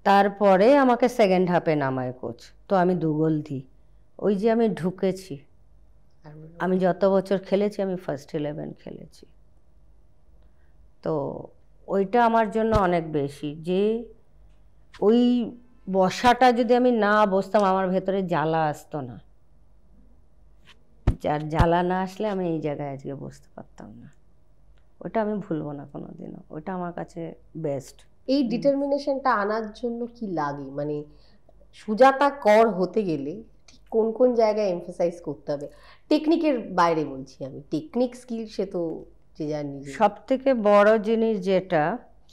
তারপরে আমাকে সেকেন্ড হাফে নামায় কোচ, তো আমি 2 গোল দিই। ওই যে আমি ঢুকেছি, আমি যত বছর খেলেছি আমি ফার্স্ট 11 খেলেছি, তো ওইটা আমার জন্য অনেক বেশি, যে ওই বসাটা যদি আমি না বসতাম আমার ভেতরে জ্বালা আসতো না, যার জ্বালা না আসলে আমি এই জায়গায় আজকে বসতে পারতাম না। ওটা আমি ভুলবো না কোনো দিনও, ওটা আমার কাছে বেস্ট। এই ডিটারমিনেশনটা আনার জন্য কি লাগে, মানে সুজাতা কর হতে গেলে ঠিক কোন কোন জায়গায় এমফাসাইজ করতে হবে? টেকনিকের বাইরে বলছি আমি, টেকনিক স্কিল সে তো যে যার নিজে। সব থেকে বড় জিনিস যেটা,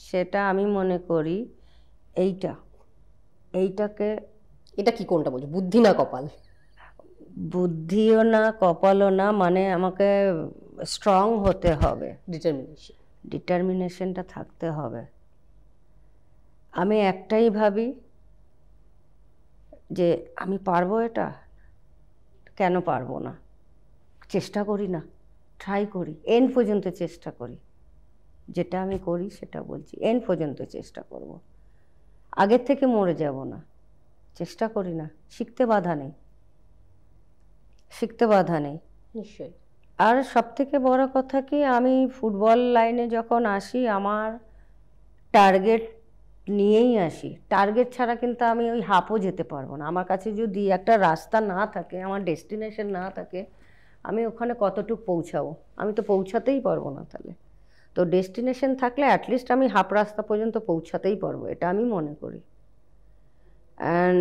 সেটা আমি মনে করি এইটাকে, এটা কি কোনটা বলছো, বুদ্ধি না কপাল? বুদ্ধিও না কপালও না, মানে আমাকে স্ট্রং হতে হবে, ডিটারমিনেশনটা থাকতে হবে। আমি একটাই ভাবি যে আমি পারবো, এটা কেন পারবো না, চেষ্টা করি না, ট্রাই করি, এন্ড পর্যন্ত চেষ্টা করি। যেটা আমি করি সেটা বলছি, এন্ড পর্যন্ত চেষ্টা করব, আগের থেকে মরে যাব না। চেষ্টা করি না, শিখতে বাধা নেই, শিখতে বাধা নেই। নিশ্চয়ই। আর সব থেকে বড় কথা কি, আমি ফুটবল লাইনে যখন আসি আমার টার্গেট নিয়েই আসি। টার্গেট ছাড়া কিন্তু আমি ওই হাফও যেতে পারবো না। আমার কাছে যদি একটা রাস্তা না থাকে, আমার ডেস্টিনেশন না থাকে, আমি ওখানে কতটুকু পৌঁছাবো? আমি তো পৌঁছাতেই পারবো না। তাহলে তো ডেস্টিনেশন থাকলে অ্যাটলিস্ট আমি হাফ রাস্তা পর্যন্ত পৌঁছাতেই পারবো, এটা আমি মনে করি। অ্যান্ড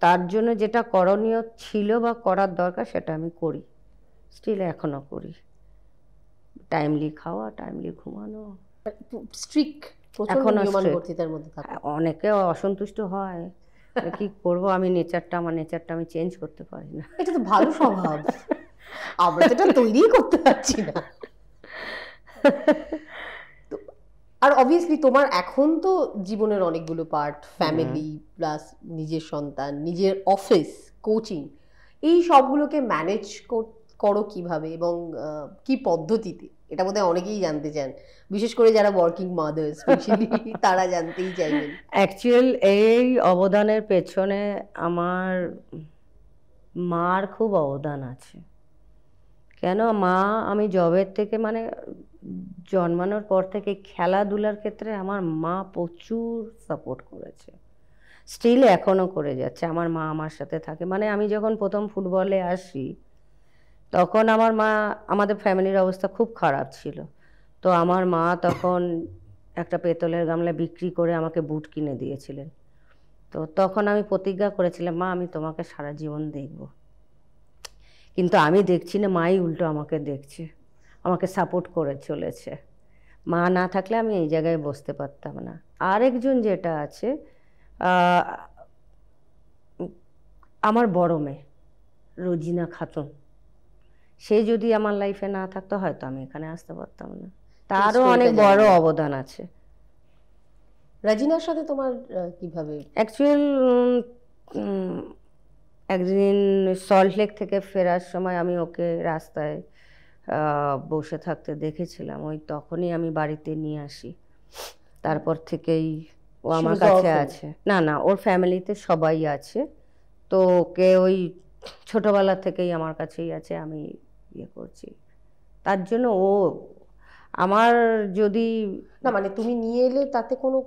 তার জন্য যেটা করণীয় ছিল বা করার দরকার সেটা আমি করি, স্টিল এখনও করি। টাইমলি খাওয়া, টাইমলি ঘুমানো, স্ট্রিক্ট এখনো নিয়মানুবর্তিতার মধ্যে থাকা। অনেকে অসন্তুষ্ট হয়, কি করব, আমি আমার নেচারটা আমি চেঞ্জ করতে পারি না। এটা তো ভালো স্বভাব, আমরা যেটা তৈরি করতে পারছি না। আর অবভিয়াসলি তোমার এখন তো জীবনের অনেকগুলো পার্ট, ফ্যামিলি প্লাস নিজের সন্তান, নিজের অফিস, কোচিং, এই সবগুলোকে ম্যানেজ করো কিভাবে এবং কি পদ্ধতিতে? এটা বোধহয় অনেকেই জানতে চান, বিশেষ করে যারা ওয়ার্কিং মাদার স্পেশালি তারা জানতেই চাইবেন। অ্যাকচুয়াল এই অবদানের পেছনে আমার মার খুব অবদান আছে। কেন, মা আমি জবের থেকে, মানে জন্মানোর পর থেকে খেলাধুলার ক্ষেত্রে আমার মা প্রচুর সাপোর্ট করেছে, স্টিল এখনও করে যাচ্ছে। আমার মা আমার সাথে থাকে, মানে আমি যখন প্রথম ফুটবলে আসি তখন আমার মা, আমাদের ফ্যামিলির অবস্থা খুব খারাপ ছিল, তো আমার মা তখন একটা পেতলের গামলা বিক্রি করে আমাকে বুট কিনে দিয়েছিলেন। তো তখন আমি প্রতিজ্ঞা করেছিলাম, মা আমি তোমাকে সারা জীবন দেখব। কিন্তু আমি দেখছি না, মাই উল্টো আমাকে দেখছে, আমাকে সাপোর্ট করে চলেছে। মা না থাকলে আমি এই জায়গায় বসতে পারতাম না। আরেকজন যেটা আছে, আমার বড় মেয়ে রোজিনা খাতুন, সে যদি আমার লাইফে না থাকতো হয়তো আমি এখানে আসতে পারতাম না। তারও অনেক বড় অবদান আছে। রাজিনার সাথে তোমার কিভাবে? অ্যাকচুয়াল একদিন সল্টলেক থেকে ফেরার সময় আমি ওকে রাস্তায় বসে থাকতে দেখেছিলাম, ওই তখনই আমি বাড়িতে নিয়ে আসি। তারপর থেকেই ও আমার কাছে আছে। না না, ওর ফ্যামিলিতে সবাই আছে, তো ওকে ওই ছোটবেলা থেকেই আমার কাছেই আছে, আমি ইয়ে করছি। তার জন্য ও আমার, যদি না মানে তুমি নিয়ে এলে তাতে কোনো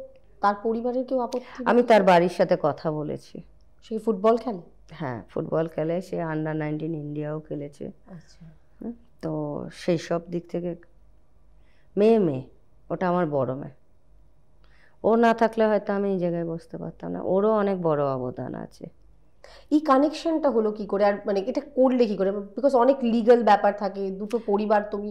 তার পরিবারের কেউ আপত্তি? আমি তার বাড়ির সাথে কথা বলেছি। সে ফুটবল খেলে? হ্যাঁ ফুটবল খেলে, সে আন্ডার-19 ইন্ডিয়াও খেলেছে। আচ্ছা। তো সেই সব দিক থেকে মেয়ে ওটা আমার বড় মেয়ে, ও না থাকলে হয়তো আমি এই জায়গায় বসতে পারতাম না। ওরও অনেক বড় অবদান আছে। এই কানেকশনটা হলো কি করে, আর মানে এটা করলে কি করে? বিকজ অনেক লিগ্যাল ব্যাপার থাকে, দুটো পরিবার, তুমি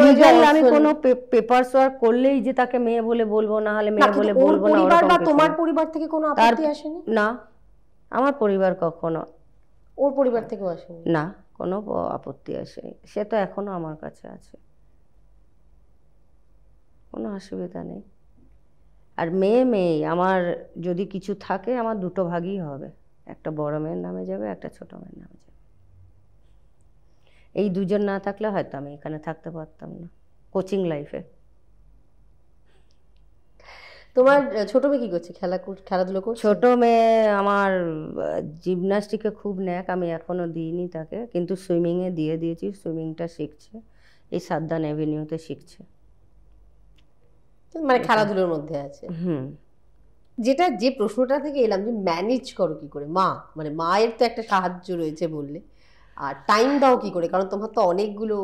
লিগ্যাল, আমি কোনো পেপারস ওয়ার্ক করলেই যে তাকে মেয়ে বলে বলবো, না হলে মেয়ে বলে বলবো না। পরিবার বা তোমার পরিবার থেকে কোনো আপত্তি আসেনি? না, আমার পরিবার কখনো, ওর পরিবার থেকেও আসেনি? না, কোনো আপত্তি আসেনি। সে তো এখনো আমার কাছে আছে, কোনো অসুবিধা নেই। আর মেয়ে আমার যদি কিছু থাকে, আমার দুটো ভাগই হবে, একটা বড় মেয়ের নামে যাবে, একটা ছোট মেয়ের নামে যাবে। এই দুজন না থাকলে হয়তো আমি এখানে থাকতে পারতাম না কোচিং লাইফে। তোমার ছোট মেয়ে কি করছে? খেলাধুলো করছে? ছোট মেয়ে আমার জিমন্যাস্টিকে খুব ন্যাক, আমি এখনো দিইনি তাকে, কিন্তু সুইমিংয়ে দিয়ে দিয়েছি। সুইমিংটা শিখছে, এই সাদ্দান অ্যাভিনিউতে শিখছে, মানে খেলাধুলোর মধ্যে আছে। যেটা যে প্রশ্নটা থেকে এলাম, যে ম্যানেজ করো কি করে? মানে মায়ের তো একটা সাহায্য রয়েছে বললে, আর টাইম দাও কি করে? কারণ তোমার তো অনেকগুলো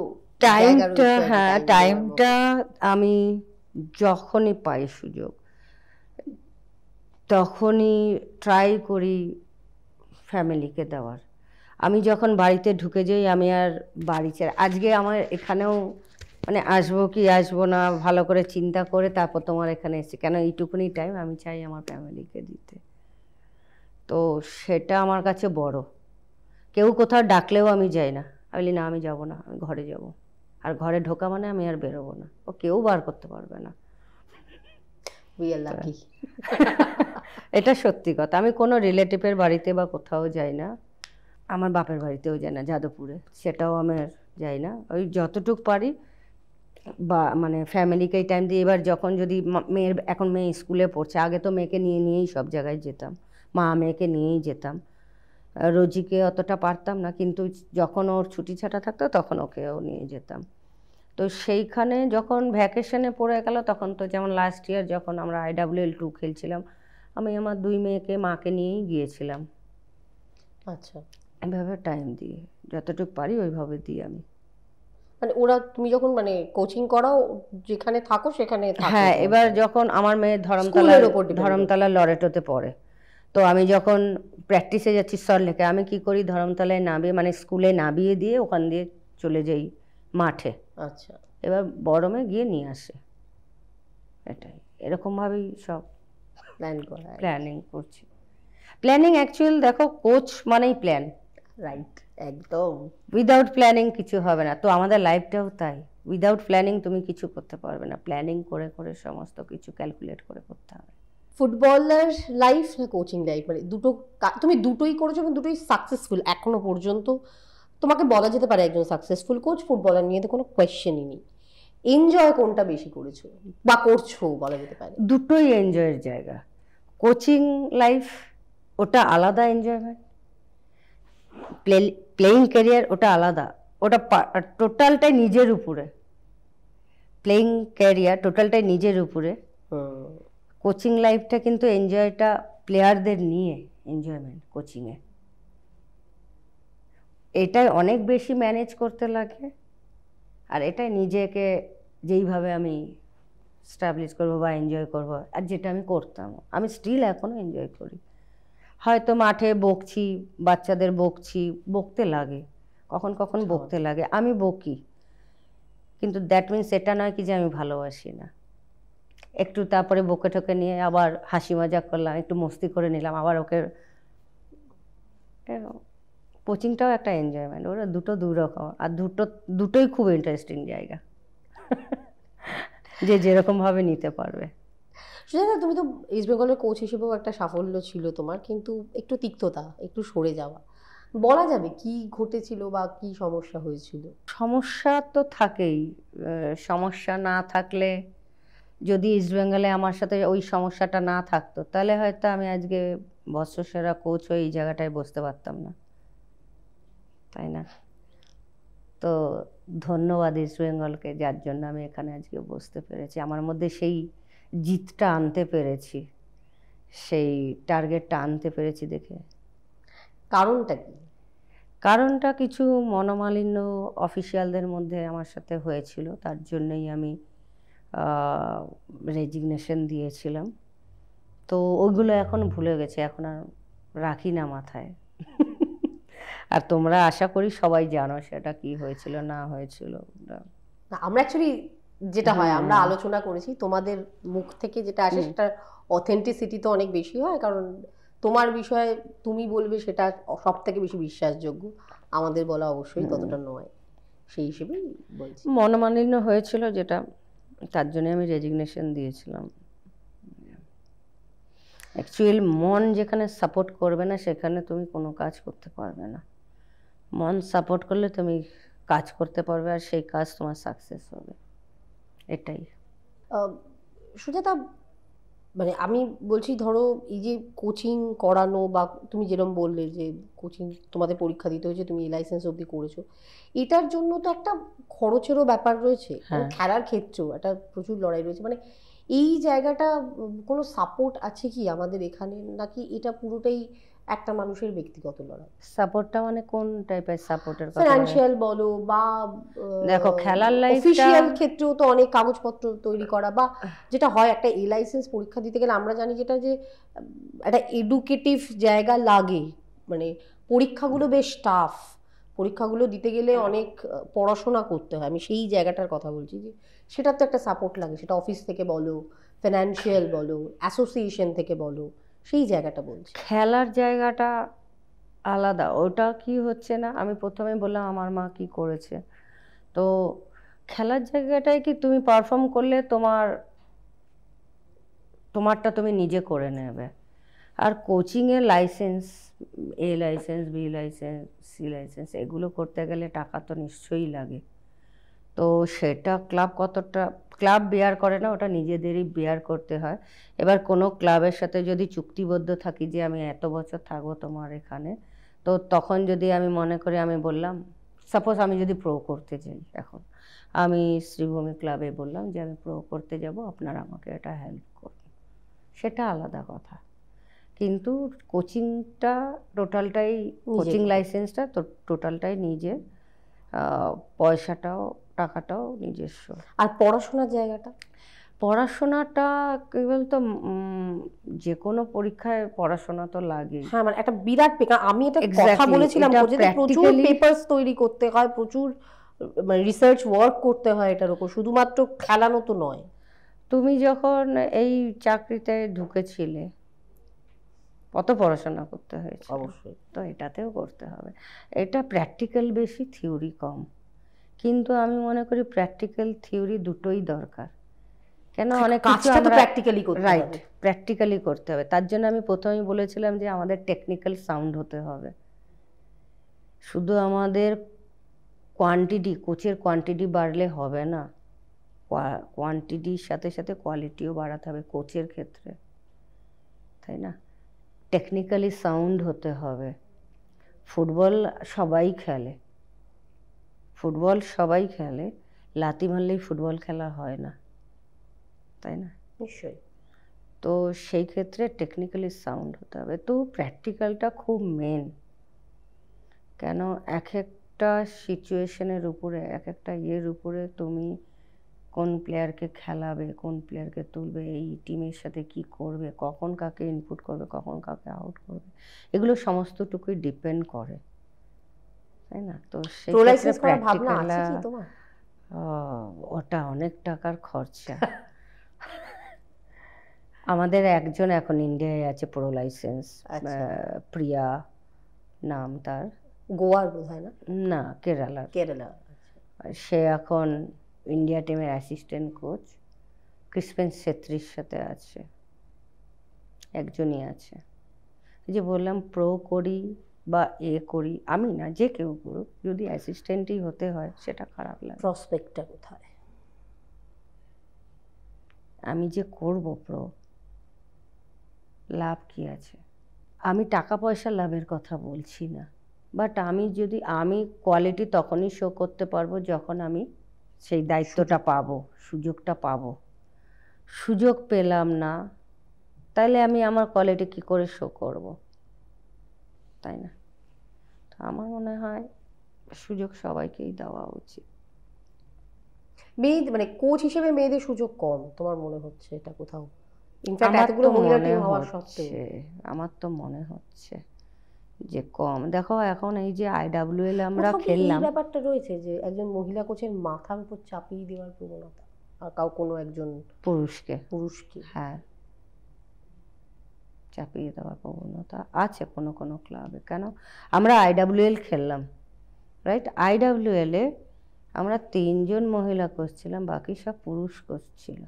টাইমটা, হ্যাঁ টাইমটা আমি যখনই পাই সুযোগ, তখনই ট্রাই করি ফ্যামিলিকে দেওয়ার। আমি যখন বাড়িতে ঢুকে যাই আমি আর বাড়ি ছেড়ে, আজকে আমার এখানেও মানে আসবো কি আসবো না ভালো করে চিন্তা করে তারপর তোমার এখানে এসেছি, কেন এইটুকুনি টাইম আমি চাই আমার ফ্যামিলিকে দিতে। তো সেটা আমার কাছে বড়। কেউ কোথাও ডাকলেও আমি যাই না, আমি বলি না আমি যাব না, আমি ঘরে যাব। আর ঘরে ঢোকা মানে আমি আর বেরোবো না, ও কেউ বার করতে পারবে না। We are lucky. এটা সত্যি কথা। আমি কোনো রিলেটিভের বাড়িতে বা কোথাও যাই না, আমার বাপের বাড়িতেও যাই না, যাদবপুরে, সেটাও আমার যাই না। ওই যতটুকু পারি বা মানে ফ্যামিলিকেই টাইম দিই। এবার যখন যদি মেয়ের, এখন মেয়ে স্কুলে পড়ছে, আগে তো মেয়েকে নিয়ে নিয়েই সব জায়গায় যেতাম, মা মেয়েকে নিয়েই যেতাম। রোজিকে অতটা পারতাম না, কিন্তু যখন ওর ছুটি ছাটা থাকতো তখন ওকেও নিয়ে যেতাম। তো সেইখানে যখন ভ্যাকেশনে পড়ে গেল তখন তো, যেমন লাস্ট ইয়ার যখন আমরা IWL2 খেলছিলাম, আমি আমার 2 মেয়েকে মাকে নিয়েই গিয়েছিলাম। আচ্ছা, এভাবে টাইম দিয়ে যতটুকু পারি ওইভাবে দিই আমি। মানে ওরা, তুমি যখন মানে কোচিং করাও যেখানে থাকো সেখানে থাকো? হ্যাঁ, এবার যখন আমার মেয়ে স্কুলের ওপর depend করে। ধরমতলা লরেটোতে পড়ে, তো আমি যখন প্র্যাকটিসে যাচ্ছি সল্টলেকে, আমি কি করি, ধরমতলায় নামিয়ে মানে স্কুলে নামিয়ে দিয়ে ওখান দিয়ে চলে যাই মাঠে। আচ্ছা, এবার বড় মেয়ে গিয়ে নিয়ে আসে, এটাই এরকমভাবেই সব প্ল্যান করা। প্ল্যানিং করছি। প্ল্যানিং অ্যাকচুয়াল দেখো, কোচ মানেই প্ল্যান, রাইট, একদম। উইদাউট প্ল্যানিং কিছু হবে না। তো আমাদের লাইফটাও তাই, উইদাউট প্ল্যানিং তুমি কিছু করতে পারবে না, প্ল্যানিং করে করে সমস্ত কিছু ক্যালকুলেট করে করতে হবে। ফুটবলার লাইফ না কোচিং লাইফ, মানে দুটো তুমি দুটোই করেছো এবং দুটোই সাকসেসফুল এখনো পর্যন্ত। তোমাকে বলা যেতে পারে একজন সাকসেসফুল কোচ, ফুটবলার নিয়ে তো কোনো কোয়েশ্চেনই নেই। এনজয় কোনটা বেশি করেছো বা করছো বলা যেতে পারে? দুটোই এনজয়ের জায়গা। কোচিং লাইফ ওটা আলাদা এনজয়মেন্ট, প্লেয়িং ক্যারিয়ার ওটা আলাদা, ওটা টোটালটাই নিজের উপরে। প্লেয়িং ক্যারিয়ার টোটালটাই নিজের উপরে। কোচিং লাইফটা কিন্তু এনজয়টা প্লেয়ারদের নিয়ে এনজয়মেন্ট কোচিংয়ে, এটাই অনেক বেশি ম্যানেজ করতে লাগে। আর এটাই নিজেকে যেইভাবে আমি স্টাবলিশ করবো বা এনজয় করবো, আর যেটা আমি করতাম, আমি স্টিল এখনও এনজয় করি। হয়তো মাঠে বকছি, বাচ্চাদের বকছি, বকতে লাগে, কখন কখন বকতে লাগে, আমি বকি, কিন্তু দ্যাট মিনস এটা নয় কি যে আমি ভালোবাসি না। একটু তারপরে বকে ঠকে নিয়ে আবার হাসি মজা করলাম, একটু মস্তি করে নিলাম, আবার ওকে। কোচিংটাও একটা এনজয়মেন্ট, ওরা দুটো দুই রকম, আর দুটোই খুব ইন্টারেস্টিং জায়গা, যে যেরকমভাবে নিতে পারবে। সুজাতা, তুমি তো ইস্ট বেঙ্গলের কোচ হিসেবেও একটা সাফল্য ছিল তোমার, কিন্তু একটু তিক্ততা, একটু সরে যাওয়া, বলা যাবে কি ঘটেছিল বা কি সমস্যা হয়েছিল? সমস্যা তো থাকেই, সমস্যা না থাকলে, যদি ইস্ট বেঙ্গলে আমার সাথে ওই সমস্যাটা না থাকতো তাহলে হয়তো আমি আজকে বর্ষসেরা কোচ হয়ে এই জায়গাটায় বসতে পারতাম না, তাই না? তো ধন্যবাদ ইস্ট বেঙ্গলকে, যার জন্য আমি এখানে আজকে বসতে পেরেছি, আমার মধ্যে সেই জিতটা আনতে পেরেছি, সেই টার্গেটটা আনতে পেরেছি দেখে। কারণটা কি? কারণটা কিছু মনোমালিন্য অফিসিয়ালদের মধ্যে আমার সাথে হয়েছিল, তার জন্যই আমি রেজিগনেশন দিয়েছিলাম। তো ওইগুলো এখন ভুলে গেছে, এখন আর রাখি না মাথায়। আর তোমরা আশা করি সবাই জানো সেটা কি হয়েছিল না হয়েছিল। আমরা অ্যাকচুয়ালি যেটা হয়, আমরা আলোচনা করেছি, তোমাদের মুখ থেকে যেটা আসে সেটা অথেন্টিসিটি তো অনেক বেশি হয়, কারণ তোমার বিষয়ে তুমি বলবে সেটা সব থেকে বেশি বিশ্বাসযোগ্য, আমাদের বলা অবশ্যই ততটা নয়, সেই হিসেবেই বলছি। মনোমালিন্য হয়েছিল যেটা, তার জন্য আমি রেজিগনেশন দিয়েছিলাম। অ্যাকচুয়ালি মন যেখানে সাপোর্ট করবে না সেখানে তুমি কোনো কাজ করতে পারবে না, মন সাপোর্ট করলে তুমি কাজ করতে পারবে আর সেই কাজ তোমার সাকসেস হবে, এটাই। সুজাতা, মানে আমি বলছি, ধরো এই যে কোচিং করানো বা তুমি যেরকম বললে যে কোচিং তোমাদের পরীক্ষা দিতে হয়েছে, তুমি লাইসেন্স অবধি করেছো, এটার জন্য তো একটা খরচেরও ব্যাপার রয়েছে, খেলার ক্ষেত্রেও একটা প্রচুর লড়াই রয়েছে, মানে এই জায়গাটা কোনো সাপোর্ট আছে কি আমাদের এখানে, নাকি এটা পুরোটাই একটা মানুষের ব্যক্তিগত লড়াই। সাপোর্টটা মানে কোন টাইপের সাপোর্টের কথা? ফিনান্সিয়াল বলো বা দেখো খেলার লাইফটা অফিশিয়াল ক্ষেত্রেও তো অনেক কাগজপত্র তৈরি করা, বা যেটা হয় একটা এ লাইসেন্স পরীক্ষা দিতে গেলে আমরা জানি যেটা যে একটা এডুকেটিভ জায়গা লাগে, মানে পরীক্ষাগুলো বেশ টাফ, পরীক্ষাগুলো দিতে গেলে অনেক পড়াশোনা করতে হয়, আমি সেই জায়গাটার কথা বলছি যে সেটার তো একটা সাপোর্ট লাগে, সেটা অফিস থেকে বলো, ফিনান্সিয়াল বলো, অ্যাসোসিয়েশন থেকে বলো, সেই জায়গাটা বলছি। খেলার জায়গাটা আলাদা, ওটা কি হচ্ছে না, আমি প্রথমে বললাম আমার মা কি করেছে। তো খেলার জায়গাটায় কি তুমি পারফর্ম করলে তোমারটা তুমি নিজে করে নেবে। আর কোচিংয়ের license, A license, B license, C license, এগুলো করতে গেলে টাকা তো নিশ্চয়ই লাগে। তো সেটা ক্লাব বেয়ার করে না, ওটা নিজেদেরই বেয়ার করতে হয়। এবার কোনো ক্লাবের সাথে যদি চুক্তিবদ্ধ থাকি যে আমি এত বছর থাকবো তোমার এখানে, তো তখন যদি আমি মনে করি, আমি বললাম সাপোজ আমি যদি প্রো করতে যাই, এখন আমি শ্রীভূমি ক্লাবে বললাম যে আমি প্রো করতে যাব, আপনারা আমাকে এটা হেল্প করুন, সেটা আলাদা কথা। কিন্তু কোচিংটা টোটালটাই, কোচিং লাইসেন্সটা তো টোটালটাই নিজে, পয়সাটাও টাকাটাও নিজস্ব। আর পড়াশোনার জায়গাটা, পড়াশোনাটা কি বলতো, যে কোনো পরীক্ষায় পড়াশোনা তো লাগে। হ্যাঁ মানে একটা বিরাট পেপার, আমি এটা কথা বলেছিলাম যে প্রচুর পেপারস তৈরি করতে হয়, প্রচুর মানে রিসার্চ ওয়ার্ক করতে হয় এটার উপর, শুধুমাত্র খেলানো তো নয়। তুমি যখন এই চাকরিতে ঢুকেছিলে কত পড়াশোনা করতে হয়েছে? অবশ্যই। তো এটাতেও করতে হবে। এটা প্র্যাকটিক্যাল বেশি, থিওরি কম, কিন্তু আমি মনে করি প্র্যাকটিক্যাল থিওরি দুটোই দরকার। কেন, অনেক কিছু আমরা প্র্যাকটিক্যালি করতে হবে। রাইট, প্র্যাকটিক্যালি করতে হবে। তার জন্য আমি প্রথমেই বলেছিলাম যে আমাদের টেকনিক্যাল সাউন্ড হতে হবে। শুধু আমাদের কোয়ান্টিটি, কোচের কোয়ান্টিটি বাড়লে হবে না, কোয়ান্টিটির সাথে সাথে কোয়ালিটিও বাড়াতে হবে কোচের ক্ষেত্রে, তাই না? টেকনিক্যালি সাউন্ড হতে হবে। ফুটবল সবাই খেলে, লাথি মারলেই ফুটবল খেলা হয় না, তাই না? নিশ্চয়ই। তো সেই ক্ষেত্রে টেকনিক্যালি সাউন্ড হতে হবে। তো প্র্যাকটিক্যালটা খুব মেন। কেন, এক একটা সিচুয়েশনের উপরে, এক একটা ইয়ের উপরে তুমি কোন প্লেয়ারকে খেলাবে, কোন প্লেয়ারকে তুলবে, এই টিমের সাথে কি করবে, কখন কাকে ইনপুট করবে, কখন কাকে আউট করবে, এগুলো সমস্তটুকুই ডিপেন্ড করে, তাই না? তো সেই ক্ষেত্রে প্র্যাকটিক্যালটা, ওটা অনেক টাকার খরচা। আমাদের একজন এখন ইন্ডিয়ায় আছে প্রো লাইসেন্স, প্রিয়া নাম তার, গোয়ার বোধহয় না? না, কেরালা। সে এখন ইন্ডিয়া টিমের অ্যাসিস্ট্যান্ট কোচ, ক্রিসপেন ছেত্রীর সাথে আছে, একজনই আছে। যে বললাম প্রো করি বা করি, আমি না, যে কেউ করুক, যদি অ্যাসিস্ট্যান্টই হতে হয় সেটা খারাপ লাগে। প্রসপেক্টটা কোথায়? আমি যে করব প্রো, লাভ কি আছে? আমি টাকা পয়সা লাভের কথা বলছি না, বাট আমি কোয়ালিটি তখনই শো করতে পারবো যখন আমি সেই দায়িত্বটা পাবো, সুযোগটা পাবো। সুযোগ পেলাম না, তাহলে আমি আমার কোয়ালিটি কি করে শো করব, তাই না? তো আমার মনে হয় সুযোগ সবাইকেই দেওয়া উচিত। মেয়ে মানে কোচ হিসেবে মেয়েদের সুযোগ কম তোমার মনে হচ্ছে এটা কোথাও? ইনফ্যাক্ট এতগুলো মহিলা টিম হওয়ার সত্ত্বেও আমার তো মনে হচ্ছে যে কম। দেখো এখন এই যে IWL আমরা খেললাম, এই ব্যাপারটা রয়েছে যে একজন মহিলা কোচের মাথার উপর চাপিয়ে দেওয়ার প্রবণতা, আর কোনো একজন পুরুষকে হ্যাঁ চাপিয়ে দেওয়ার প্রবণতা আছে কোনো কোনো ক্লাবে। কেন, আমরা IWL খেললাম, রাইট? IWL এ আমরা 3 জন মহিলা কোচ ছিলাম, বাকি সব পুরুষ কোচ ছিল।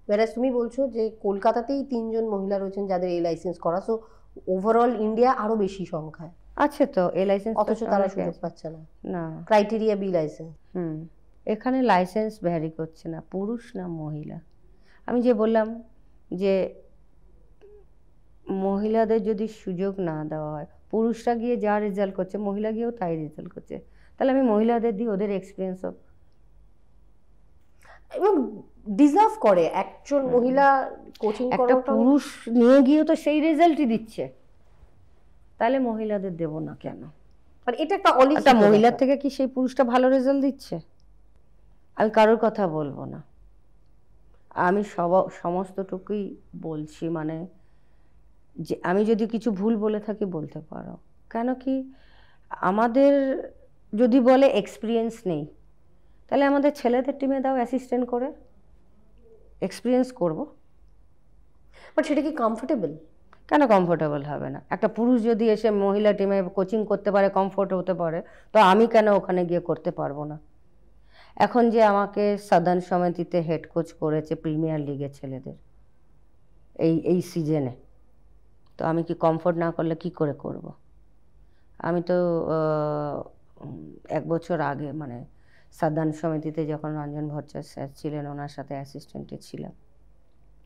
whereas তুমি বলছো যে কলকাতাতেই 3 জন মহিলা রয়েছেন যাদের এই লাইসেন্স করা, সো ওভারঅল ইন্ডিয়া আরো বেশি সংখ্যায় আছে তো এই লাইসেন্স, অথচ তারা সুযোগ পাচ্ছে না। না, ক্রাইটেরিয়া বি লাইসেন্স। এখানে লাইসেন্স ভ্যারি করছে না, পুরুষ না মহিলা। আমি যে বললাম যে মহিলাদের যদি সুযোগ না দেওয়া হয়, পুরুষরা গিয়ে যা রেজাল্ট করছে মহিলা গিয়েও তাই রেজাল্ট করছে, তাহলে আমি মহিলাদের দিই, ওদের এক্সপিরিয়েন্স হোক। এবং ডিজার্ভ করে একজন মহিলা কোচিং করা, একটা পুরুষ নিয়ে গিয়েও তো সেই রেজাল্টই দিচ্ছে। তাহলে মহিলাদের দেব না কেন? মানে এটা একটা একটা মহিলার থেকে কি সেই পুরুষটা ভালো রেজাল্ট দিচ্ছে? আমি কারোর কথা বলবো না, আমি সমস্তটুকুই বলছি, মানে যে আমি যদি কিছু ভুল বলে থাকি বলতে পারো। কেন কি আমাদের যদি বলে এক্সপিরিয়েন্স নেই, তাহলে আমাদের ছেলেদের টিমে দাও অ্যাসিস্ট্যান্ট করে, এক্সপিরিয়েন্স করব। বাট সেটা কি কমফোর্টেবল? কেন কমফোর্টেবল হবে না? একটা পুরুষ যদি এসে মহিলা টিমে কোচিং করতে পারে, কমফোর্ট হতে পারে, তো আমি কেন ওখানে গিয়ে করতে পারবো না? এখন যে আমাকে সাধারণ সমিতিতে হেড কোচ করেছে প্রিমিয়ার লিগের ছেলেদের এই সিজনে, তো আমি কি কমফোর্ট না করলে কি করে করব? আমি তো 1 বছর আগে মানে সাধারণ সমিতিতে যখন রঞ্জন ভট্টাচার্য স্যার ছিলেন ওনার সাথে অ্যাসিস্ট্যান্টে ছিলাম,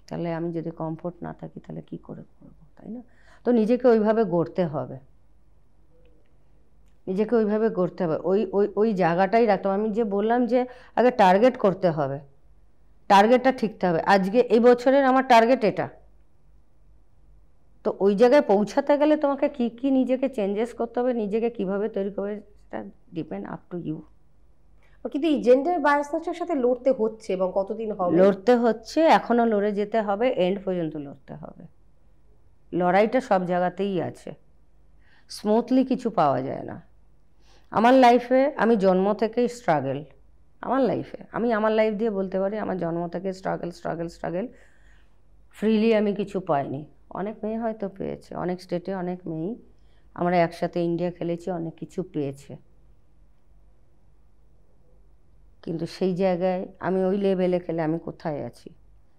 তাহলে আমি যদি কমফোর্ট না থাকি তাহলে কি করে করব, তাই না? তো নিজেকে ওইভাবে গড়তে হবে, নিজেকে ওইভাবে গড়তে হবে, ওই ওই ওই জায়গাটাই রাখতে হবে। আমি যে বললাম যে আগে টার্গেট করতে হবে, টার্গেটটা ঠিকতে হবে। আজকে এই বছরের আমার টার্গেট এটা, তো ওই জায়গায় পৌঁছাতে গেলে তোমাকে কি কি নিজেকে চেঞ্জেস করতে হবে, নিজেকে কিভাবে তৈরি করবে, সেটা ডিপেন্ড আপ টু ইউ। কিন্তু এই জেন্ডার বায়াসনেসের সাথে লড়তে হচ্ছে, এবং কতদিন হবে? লড়তে হচ্ছে, এখনো লড়ে যেতে হবে, এন্ড পর্যন্ত লড়তে হবে। লড়াইটা সব জায়গাতেই আছে, স্মুথলি কিছু পাওয়া যায় না। আমার লাইফে আমি জন্ম থেকেই স্ট্রাগল, আমার লাইফে আমি আমার লাইফ দিয়ে বলতে পারি আমার জন্ম থেকে স্ট্রাগল স্ট্রাগল স্ট্রাগল। ফ্রিলি আমি কিছু পাইনি, অনেক মেয়ে হয়তো পেয়েছে, অনেক স্টেটে অনেক মেয়েই আমরা একসাথে ইন্ডিয়া খেলেছি, অনেক কিছু পেয়েছে, কিন্তু সেই জায়গায় আমি ওই লেভেলে খেলে আমি কোথায় আছি?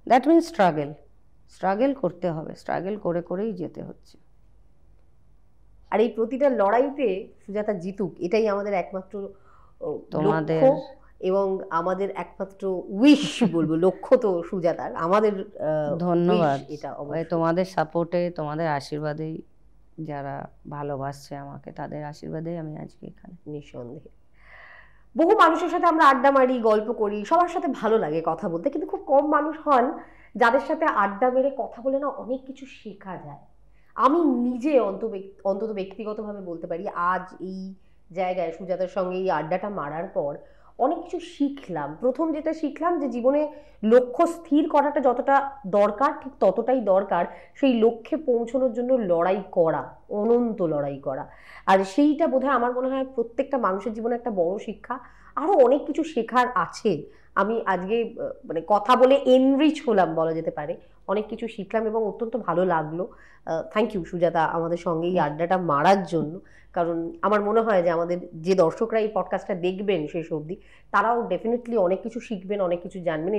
দ্যাট মিনস স্ট্রাগল, স্ট্রাগল করতে হবে, স্ট্রাগল করে করেই যেতে হচ্ছে। আর এই প্রতিটা লড়াইতে সুজাতা জিতুক, এটাই আমাদের একমাত্র তোমাদের লক্ষ্য এবং আমাদের একমাত্র উইশ বলবো। লক্ষ্য তো সুজাতার, আমাদের ধন্যবাদ। এটা তোমাদের সাপোর্টে, তোমাদের আশীর্বাদেই, যারা ভালোবাসছে আমাকে তাদের আশীর্বাদেই আমি আজকে এখানে। নিঃসন্দেহে বহু মানুষের সাথে আমরা আড্ডা মারি, গল্প করি, সবার সাথে ভালো লাগে কথা বলতে, কিন্তু খুব কম মানুষ হন যাদের সাথে আড্ডা মেরে কথা বলে না অনেক কিছু শেখা যায়। আমি নিজে অন্তত ব্যক্তিগতভাবে বলতে পারি, আজ এই জায়গায় সুজাতার সঙ্গে এই আড্ডাটা মারার পর অনেক কিছু শিখলাম। প্রথম যেটা শিখলাম যে জীবনে লক্ষ্য স্থির করাটা যতটা দরকার ঠিক ততটাই দরকার সেই লক্ষ্যে পৌঁছানোর জন্য লড়াই করা, অনন্ত লড়াই করা। আর সেইটা বোধহয় আমার মনে হয় প্রত্যেকটা মানুষের জীবনে একটা বড় শিক্ষা। আরও অনেক কিছু শেখার আছে। আমি আজকে মানে কথা বলে এনরিচ হলাম বলা যেতে পারে, অনেক কিছু শিখলাম এবং অত্যন্ত ভালো লাগলো। থ্যাংক ইউ সুজাতা আমাদের সঙ্গে এই আড্ডাটা মারার জন্য। কারণ আমার মনে হয় যে আমাদের যে দর্শকরা এই পডকাস্টটা দেখবেন শেষ অবধি, তারাও ডেফিনেটলি অনেক কিছু শিখবেন, অনেক কিছু জানবেন।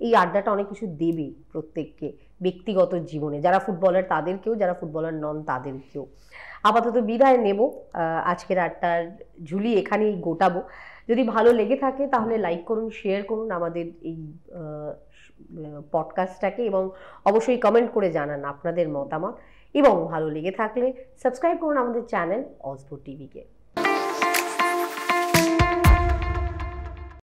এই আড্ডাটা অনেক কিছু দেবে প্রত্যেককে ব্যক্তিগত জীবনে, যারা ফুটবলার তাদেরকেও, যারা ফুটবলার নন তাদেরকেও। আপাতত বিদায় নেব, আজকের আড্ডার ঝুলি এখানেই গোটাবো। যদি ভালো লেগে থাকে তাহলে লাইক করুন, শেয়ার করুন আমাদের এই পডকাস্টটাকে, এবং অবশ্যই কমেন্ট করে জানান আপনাদের মতামত, এবং ভালো লেগে থাকলে সাবস্ক্রাইব করুন আমাদের চ্যানেল অজপুর টিভিকে।